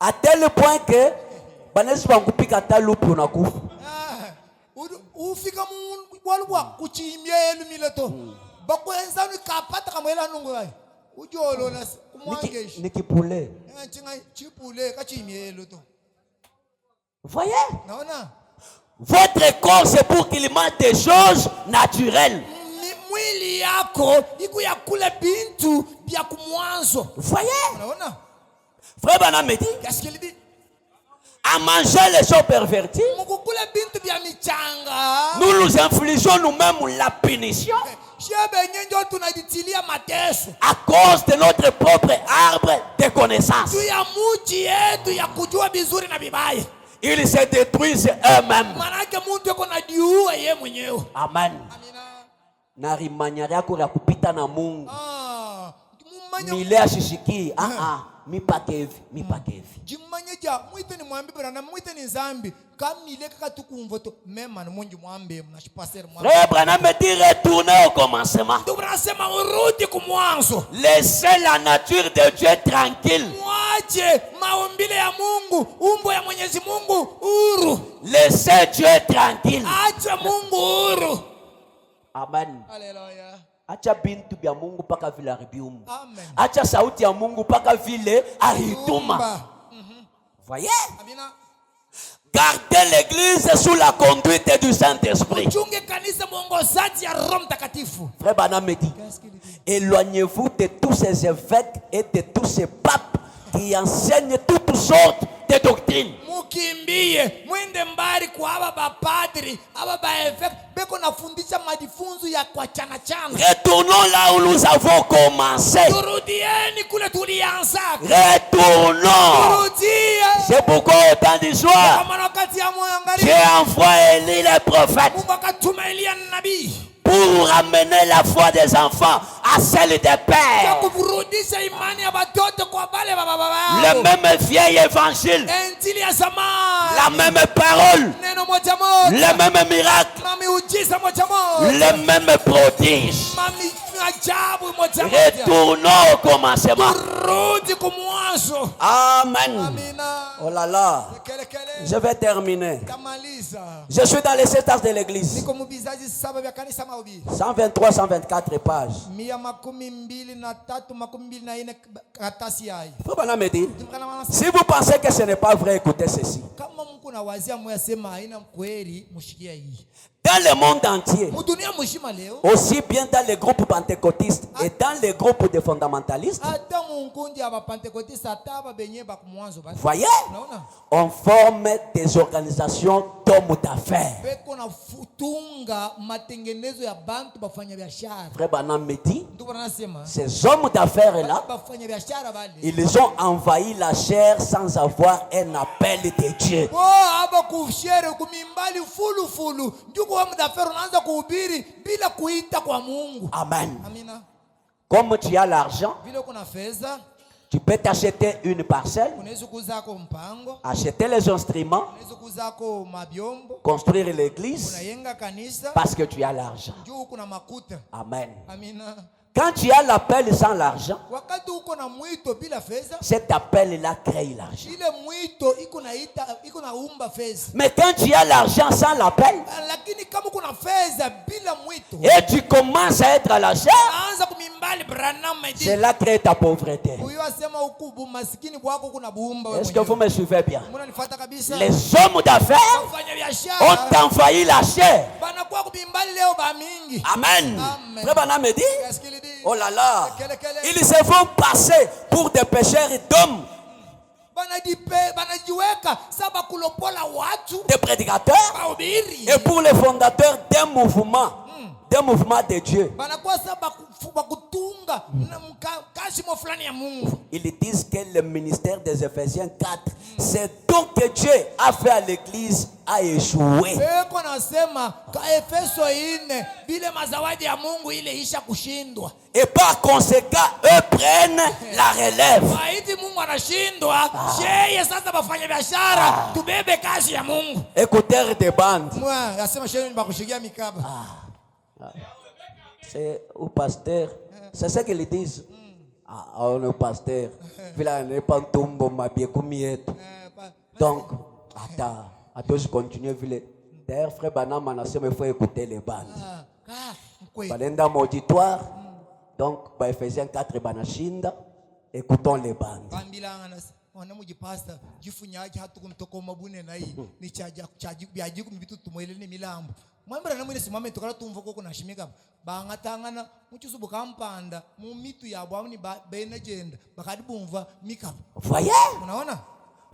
À tel point que banesi bangupika talupu na kufu. Ufika mu walwa kuchimye elumileto. Bakwenza ni kapata kamwela nungwe ujolo na kumwangeshi nikipule chipule kachimielo to. Voyez? Votre corps c'est pour qu'il mange des choses naturelles. Mwili yako iku ya kule bintu bya kumwanzo. Voyez? Frère Branham me dit, qu'est-ce qu'il dit? À manger les choses perverties, nous nous infligeons nous-mêmes la punition à cause de notre propre arbre de connaissance. Ils se détruisent eux-mêmes. Amen. Narimanyara kura kupita na Mungu. Milea shishiki. Mipakevi. Jimanyeja mwite ni mwambi brana mwite ni zambi kamile kakatukumvoto mema na mungi mwambe mnashipasera mwambe. Frère Branham me dit retourner au commencement. Tubrasema urudi kumwanzo. Laissez la nature de Dieu tranquille. Mwache maumbile ya Mungu, umbo ya Mwenyezi Mungu uru. Laissez Dieu tranquille. Acha Mungu uru. Amen. Hallelujah. Acha bintu bya Mungu paka vile aribiumu. Amen. Acha sauti ya Mungu paka vile arituma. Voyez? Amina. Gardez l'église sous la conduite du Saint-Esprit. Frère Branham me dit, éloignez-vous de tous ces évêques et de tous ces papes qui enseignent toutes sortes de doctrines. Retournons là où nous avons commencé. Retournons. C'est pourquoi au temps du soir, j'ai envoyé Élie le prophète pour ramener la foi des enfants à celle des pères. Le même vieil évangile, la même parole, le même miracle, le même prodige. Retournons au commencement. Amen. Oh là là. Je vais terminer. Je suis dans les 7 ans de l'église. 123, 124 pages. Si vous pensez que ce n'est pas vrai, écoutez ceci. Dans le monde entier, aussi bien dans les groupes pentecôtistes et dans les groupes de fondamentalistes, voyez, on forme des organisations d'hommes d'affaires. Frère Branham me dit, ces hommes d'affaires-là, ils ont envahi la chair sans avoir un appel de Dieu. hapa kushere kumimbali fulu ndio kwa muda fero unaanza kuhubiri bila kuita kwa Mungu. Amen. Amina. Comme tu as l'argent, Vile kuna fedha, tu peux t'acheter une parcelle, unaweza kuzako mpango, acheter les instruments, unaweza kuzako mabyombo, construire l'église, unayenga kanisa parce que tu as l'argent. juu kuna makuta. Amen. Amina. Quand tu as l'appel sans l'argent, Wakati uko na mwito bila fedha, cet appel-là crée l'argent. ile mwito iko na umba fedha. Mais quand tu as l'argent sans l'appel, Lakini kama kuna fedha bila mwito, et tu commences à être à la chair, anza kumimbali Branham Medi. cela crée ta pauvreté. Huyo asema ukubu maskini bwako kuna buumba wewe. Est-ce que vous me suivez bien? Mnanifuata kabisa? Les hommes d'affaires Wafanya ont biashara envahi la chair. banakuwa kumimbali leo ba mingi. Amen. Amen. Frère Branham me dit, Qu'est-ce qu'il dit? oh là là, Kele. ils se font passer pour des pécheurs d'hommes, Banajiweka saba kulopola watu des prédicateurs, bahubiri. et pour les fondateurs d'un mouvement de Dieu. Banakuwa saba kutunga na kasimo fulani ya Mungu. Ils disent que le ministère des Ephésiens 4, c'est donc que Dieu a fait à l'église, a échoué. Beko nasema ka Efeso 4 bile mazawadi ya Mungu ile isha kushindwa. Et par conséquent, eux prennent la relève. Haiti Mungu anashindwa, sheye sasa bafanya biashara, tubebe kazi ya Mungu. Écouteurs de bande. Mwa yasema sheye bakushikia mikaba. C'est au pasteur. C'est ce qu'ils disent. Ah, le pasteur. Vila n'est pas tombe ma bien comme yetu. Donc, attends, je continue. D'ailleurs, frère Banam, il faut écouter les bandes. Balenda auditoire. Donc, bah, Ephésiens 4, Banashinda. Écoutons les bandes. Wanamujipasta jifunyaje hatu kumtoko mabune na hii ni chaji byaji kumbitu tumoyele ni milambo mwambira namwe simame tukala tumva koko nashimika bangatangana muchusu bukampanda mu mitu yabo ni bene jenda bakadi bumva mikaba. Voyez? Unaona?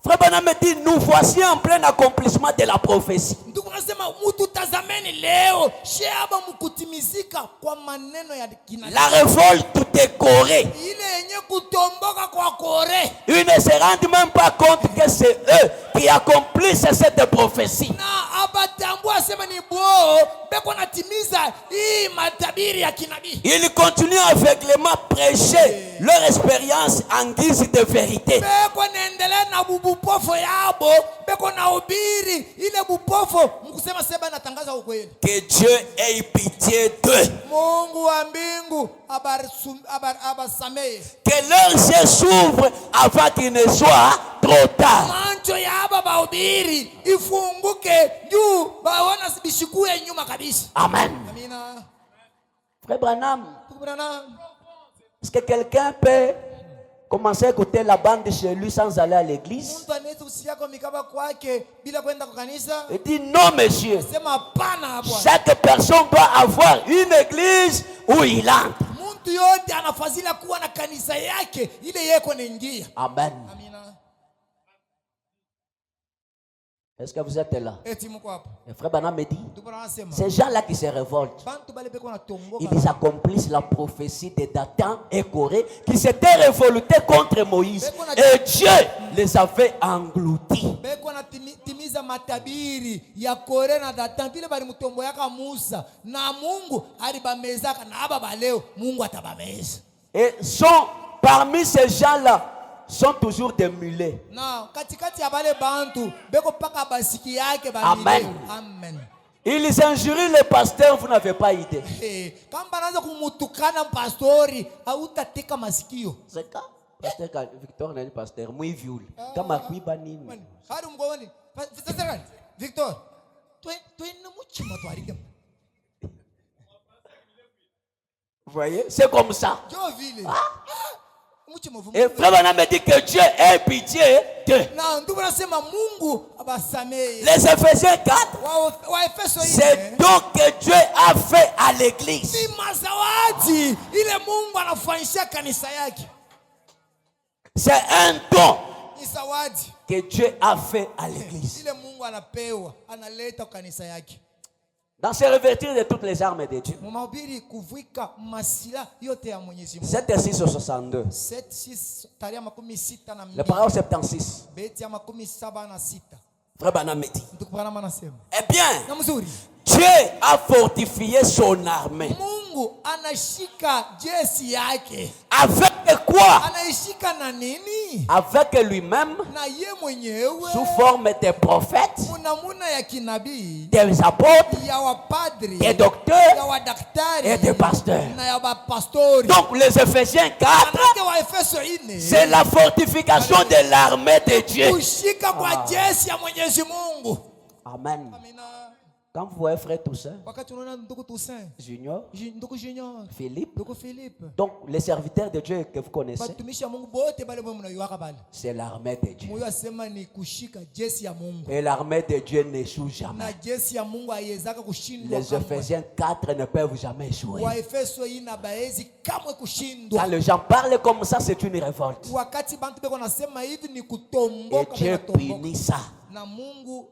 Frère Branham dit, nous voici en plein accomplissement de la prophétie. Ndugu nasema mtu tazameni leo sheba mkutimizika kwa maneno ya kinabii. La révolte de Corée. Ile yenye kutomboka kwa Kore. Ils ne se rendent même pas compte que c'est eux qui accomplissent cette prophétie. Na abatambua sema ni bo beko natimiza hii matabiri ya kinabii. Ils continuent aveuglément prêcher leur expérience en guise de vérité. Beko naendelea na bupofo yabo beko na ubiri ile bupofo mkusema sema natangaza ukweli. Que Dieu ait pitié d'eux. Mungu wa mbingu abasamehe. Que leurs yeux s'ouvrent avant qu'il ne soit trop tard. Mancho ya aba bahubiri ifunguke juu baona bishikuye nyuma kabisa. Amen. Amina. Frère Branham, est-ce que quelqu'un peut commencer à écouter la bande chez lui sans aller à l'église? Mtu anaweza kusikia kwa mikaba kwake bila kwenda kwa kanisa? Il dit non, monsieur. Sema hapana bwana. Chaque personne doit avoir une église où il entre. Mtu yote anafazila kuwa na kanisa yake ile yeko naingia. Amen. Amina. Est-ce que vous êtes là? Eti mko hapo. Le frère Branham me dit, Ndugu anasema ces gens-là qui se révoltent, bantu bale beko na tomboka. ils accomplissent la prophétie de Dathan et Corée qui s'étaient révoltés contre Moïse. Et Dieu les avait engloutis. Beko na timiza matabiri ya Kore na Dathan bile bali mutombo yaka Musa na Mungu alibamezaka na aba baleo Mungu atabameza. Et sont parmi ces gens-là sont toujours des mulets. Na katikati ya bale bantu beko paka basiki yake ba. Amen. Amen. Ils injurient le pasteur, vous n'avez pas idée. Kamba anaanza kumutukana pastori hautateka masikio. C'est quand pasteur Victor n'est pasteur moi viol. Kama kuiba nini? Hadi mgoni. Victor. Twende muchima twarike. Vous voyez, c'est comme ça. Jo vile. Et frère Branham me dit que Dieu ait pitié d'eux. Les Ephésiens 4, c'est donc que Dieu a fait à l'église. C'est un don que Dieu a fait à l'église. Dans se revêtir de toutes les armes de Dieu. 7:6-62. Le paragraphe 76. Frère Branham me dit, Ndugu Branham anasema eh bien, na mzuri, Dieu a fortifié son armée. Mungu anashika jeshi yake. Avec quoi? Anaishika na nini? Avec lui-même, Na ye mwenyewe, sous forme des prophètes, munamuna ya kinabii, des apôtres, ya wapadri, des docteurs ya wadaktari et des pasteurs. na ya bapastori. Donc les Éphésiens 4, Manake wa Efeso 4 c'est la fortification de l'armée de Dieu. kushika kwa jeshi ya Mwenyezi Mungu. Amen. Amina. Quand vous voyez frère Toussaint, Wakati unaona ndugu Toussaint, Junior, ndugu Junior, Philippe, ndugu Philippe, donc les serviteurs de Dieu que vous connaissez, batumishi ya Mungu bote bale mwe mnayuaka bale, c'est l'armée de Dieu. moyo asema ni kushika jeshi ya Mungu. Et l'armée de Dieu n'échoue jamais. Na jeshi ya Mungu haiwezaka kushindwa. Les Éphésiens 4 ne peuvent jamais échouer. Wa Efeso ina baezi kamwe kushindwa. Quand les gens parlent comme ça, c'est une révolte. Wakati bantu beko nasema hivi ni Et kutomboka, Dieu kutomboka. punit ça. Na Mungu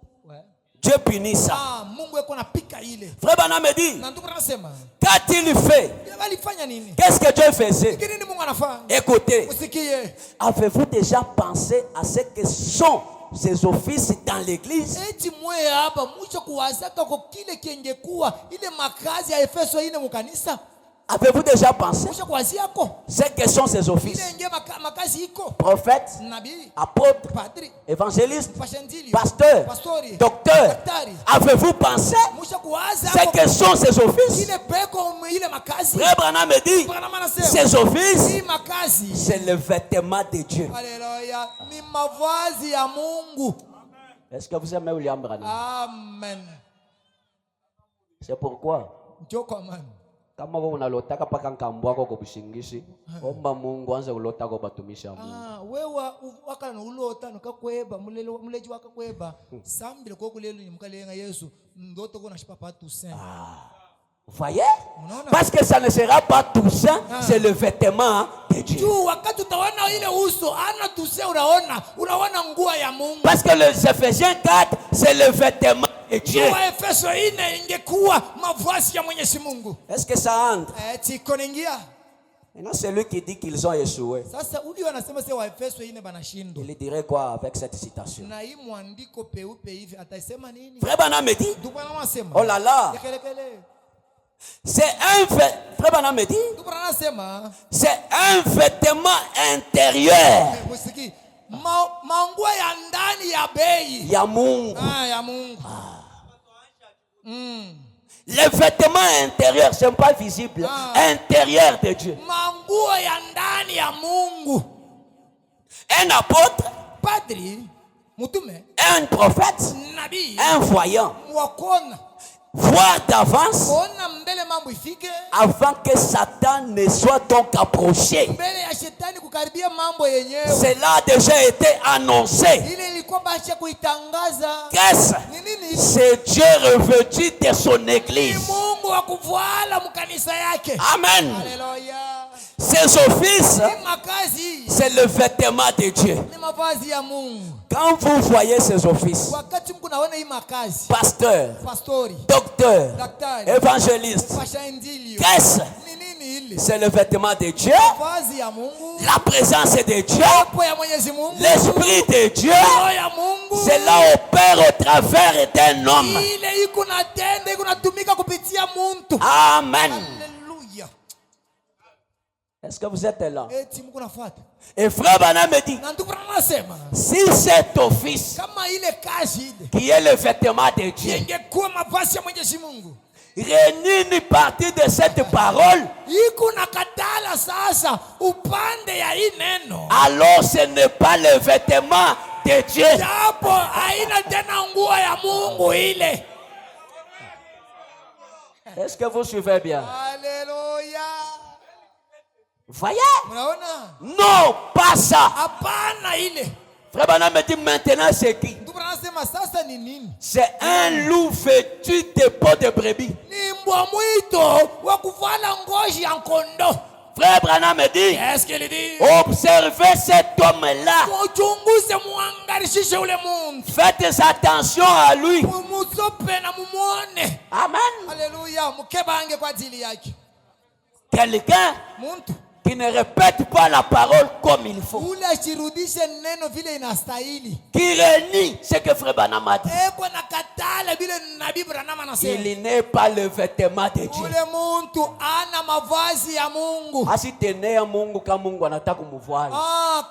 Dieu punit ça. Mungu eko napika ile. Frère Branham me dit, Na ndugu anasema, qu'a-t-il fait? walifanya nini? Qu'est-ce que Dieu faisait? Nini Mungu anafanya? Écoutez, Usikie. avez-vous déjà pensé à ce que sont ces offices dans l'église? Eti mwe hapa mwisho kuwazaka kwa kile kingekuwa ile makazi ya Efeso 4 mu kanisa. Avez-vous déjà pensé Mwisho kuwazia yako. ce que sont ces offices? Ile nge makazi iko. Prophètes, Nabii, apôtres, padri, évangélistes, pashanjili, pasteurs, pastori, docteurs. daktari. Avez-vous pensé Mwisho kuwaza ce yako. que sont ces offices? Ile peko ile makazi. Frère Branham me dit, Branham anasema, ces offices, hii makazi. c'est le vêtement de Dieu. Haleluya, ni mavazi ya Mungu. Est-ce que vous aimez William Branham? Amen. C'est pourquoi Njoko man. kama wewe unalotaka paka nkambo wako kubushingishi, omba Mungu anze kulota kwa batumishi wa Mungu. Wewe wakala no ulota nokakweba muleji wakakweba sambile ko kulelo ni mkalenga Yesu ndoto kona shipapa Toussaint. Vous voyez? Parce que ça ne sera pas Toussaint, c'est le vêtement de Dieu. Tu wakati utaona ile uso ana Toussaint unaona nguo ya Mungu. Parce que les Éphésiens 4, c'est le vêtement de Dieu. Wa Efeso 4 ingekuwa mavazi ya Mwenyezi Mungu. Est-ce que ça entre? Tikoningia. Maintenant, celui qui dit qu'ils ont échoué, Sasa uli wanasema sasa wa Efeso 4 banashindwa. il dirait quoi avec cette citation? Na hii mwandiko peupe hivi atasema nini? Frère Branham me dit, Ndugu anasema. oh là là, c'est un Frère Branham me dit, Ndugu anasema. c'est un vêtement intérieur. Musiki. Manguo ya ndani ya bei. Ya Mungu. Ya Mungu. Les vêtements intérieurs, ce n'est pas visible. Intérieur de Dieu. Manguo ya ndani ya Mungu. Un apôtre, padri, mutume, un prophète, nabii, un voyant, wakona, voir d'avance kuona mbele mambo ifike, avant que Satan ne soit donc approché. mbele ya shetani kukaribia mambo yenyewe. Cela a déjà été annoncé. Ile ilikuwa basha kuitangaza. Qu'est-ce? Nini? C'est Dieu revêtu de son église. Mungu wa kuvala mkanisa yake. Amen. Haleluya. Ces offices, c'est le vêtement de Dieu. Quand vous voyez ces offices, pasteur, docteur, évangéliste, qu'est-ce? C'est le vêtement de Dieu, la présence de Dieu, l'esprit de Dieu. Cela opère au travers d'un homme. Amen. Est-ce que vous êtes là? Et frère Branham me dit, si cet office qui est le vêtement de Dieu réunit une partie de cette parole, alors ce n'est pas le vêtement de Dieu. Est-ce que vous suivez bien? Alléluia. Voyez? Non, pas ça. Frère Branham me dit maintenant c'est qui? C'est un loup vêtu de peau de brebis. Frère Branham me dit, observez cet homme-là. Faites attention à lui. Amen. Alléluia. Quelqu'un qui ne répète pas la parole comme il faut, ule ashirudishe neno vile inastahili, qui renie ce que Frère Branham a dit. eko na katala vile nabii Branham anasema. Il n'est pas le vêtement de Dieu. Ule muntu ana mavazi ya Mungu. Asitenea Mungu kama Mungu anataka kumuvua.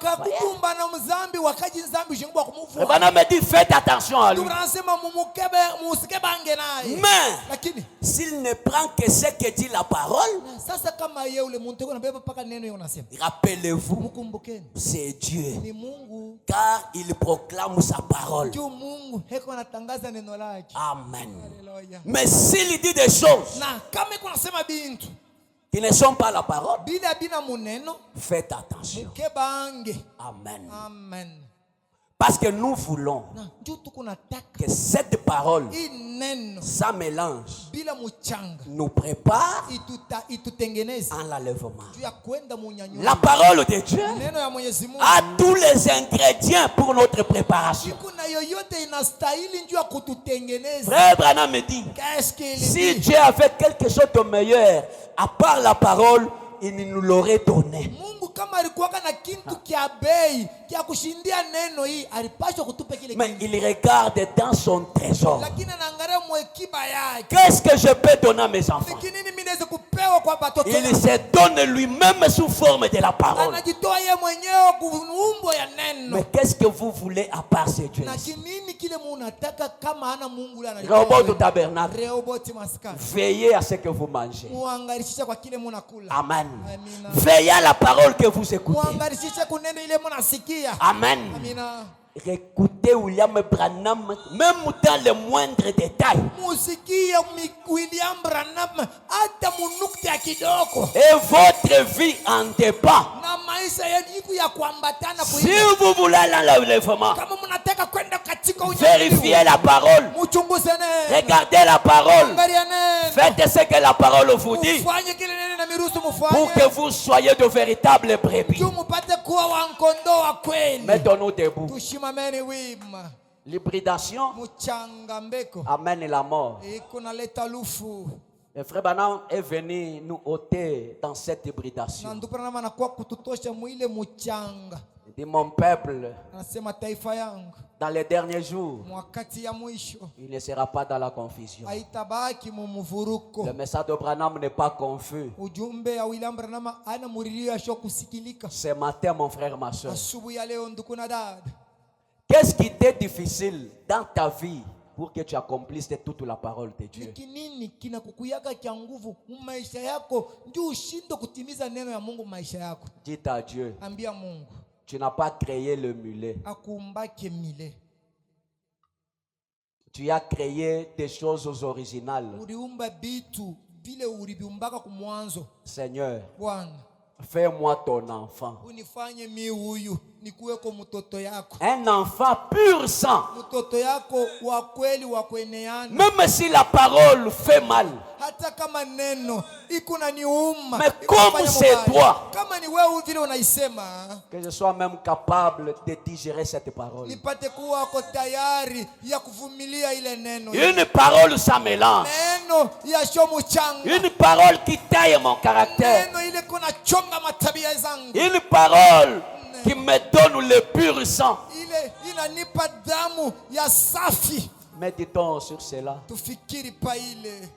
Kakutumba na mzambi wakaji nzambi jingwa kumuvua. Branham me dit faites attention à lui. Tunasema mumukebe musikebe naye. Mais lakini s'il ne prend que ce que dit la parole, sasa kama yeye ule muntu yuko nabeba paka neno yeye unasema. Rappelez-vous, Mukumbukeni. c'est Dieu. Ni Mungu. Car il proclame sa parole. Juu Mungu heko anatangaza neno lake. Amen. Haleluya. Mais s'il dit des choses Na kama iko nasema bintu qui ne sont pas la parole, bila bina muneno, faites attention. mukebange. Amen. Amen. Parce que nous voulons Na juu tukunataka que cette parole, neno sans mélange, bila muchanga nous prépare itutengeneze en l'enlèvement. juu ya kwenda munyanyuo. La parole de Dieu Neno ya Mwenyezi Mungu a tous les ingrédients pour notre préparation. kuna yoyote inastahili juu ya kututengeneza. Frère Branham me dit, Qu'est-ce qu'il si dit? Dieu avait quelque chose de meilleur, à part la parole, il nous l'aurait donné. Mungu kama alikuwaka na kintu kia bei kia kushindia neno hii alipaswa kutupa kile Mais kintu. il regarde dans son trésor. Lakini anaangalia mwekiba yake. Qu'est-ce que je peux donner à mes enfants? Ni nini mimi naweza kupewa kwa watoto Il wangu? se donne lui-même sous forme de la parole. Anajitoa yeye mwenyewe kuumbo ya neno. Mais qu'est-ce que vous voulez à part ce Dieu? Na kinini kile munataka kama hana Mungu yule Rehoboth au tabernacle. Rehoboth maskani. Veillez à ce que vous mangez. Muangalishisha kwa kile munakula. Amen. Amina. Veillez à la parole que vous écoutez. Muangalishisha kuneno ile munasikia. Amen. Amina. Écoutez William Branham, même dans les moindres détails. Musikie William Branham hata munukte ya kidogo. Et votre vie en dépend. Na maisha yenu ya kuambatana Si vous voulez l'enlèvement, kama mnataka kwenda katika vérifiez la parole. muchunguze neno. Regardez la parole. Angalia neno. Faites ce que la parole vous dit Mufanye kile neno na miruhusu pour mufanye. que vous soyez de véritables brebis. Juu mupate kuwa wankondoo wa kweli. Mettons-nous debout. Tushimameni wima. L'hybridation Muchangambeko amène la mort. iko naleta lufu. Le frère Branham est venu nous ôter dans cette Na hybridation. ndugu Branham anakuwa kututosha mwile muchanga. Il dit, mon peuple, Anasema taifa yangu dans les derniers jours, mwakati ya mwisho il ne sera pas dans la confusion. haitabaki mumuvuruko. Le message de Branham n'est pas confus. Ujumbe ya William Branham ana murilio yasho kusikilika. Ce matin, mon frère, ma soeur, Asubuhi ya leo ndugu na dada, qu'est-ce qui était difficile dans ta vie pour que tu accomplisses toute la parole de Dieu? niki nini kinakukuyaka kia nguvu maisha yako ndio ushinde kutimiza neno ya Mungu maisha yako? Dis à Dieu, Ambia Mungu tu n'as pas créé le mulet. akuumbake mile. Tu as créé des choses originales. Uliumba bitu vile uliviumbaka kumwanzo. Seigneur, Bwana, fais-moi ton enfant. unifanye mi huyu nikuweko mtoto yako. Un enfant pur sang. Mtoto yako wa kweli wa kueneana. Même si la parole fait mal. Hata kama neno iko na niuma. Mais comme c'est toi, kama ni wewe vile unaisema, que je sois même capable de digérer cette parole. nipate kuwa ko tayari ya kuvumilia ile neno. Une parole sans mélange. Neno ya shomu changa. Une parole qui taille mon caractère. Neno ile kuna chonga matabia zangu. Une parole qui me donne le pur sang. Ile inanipa damu ya safi. Méditons sur cela. Tufikiri pa ile.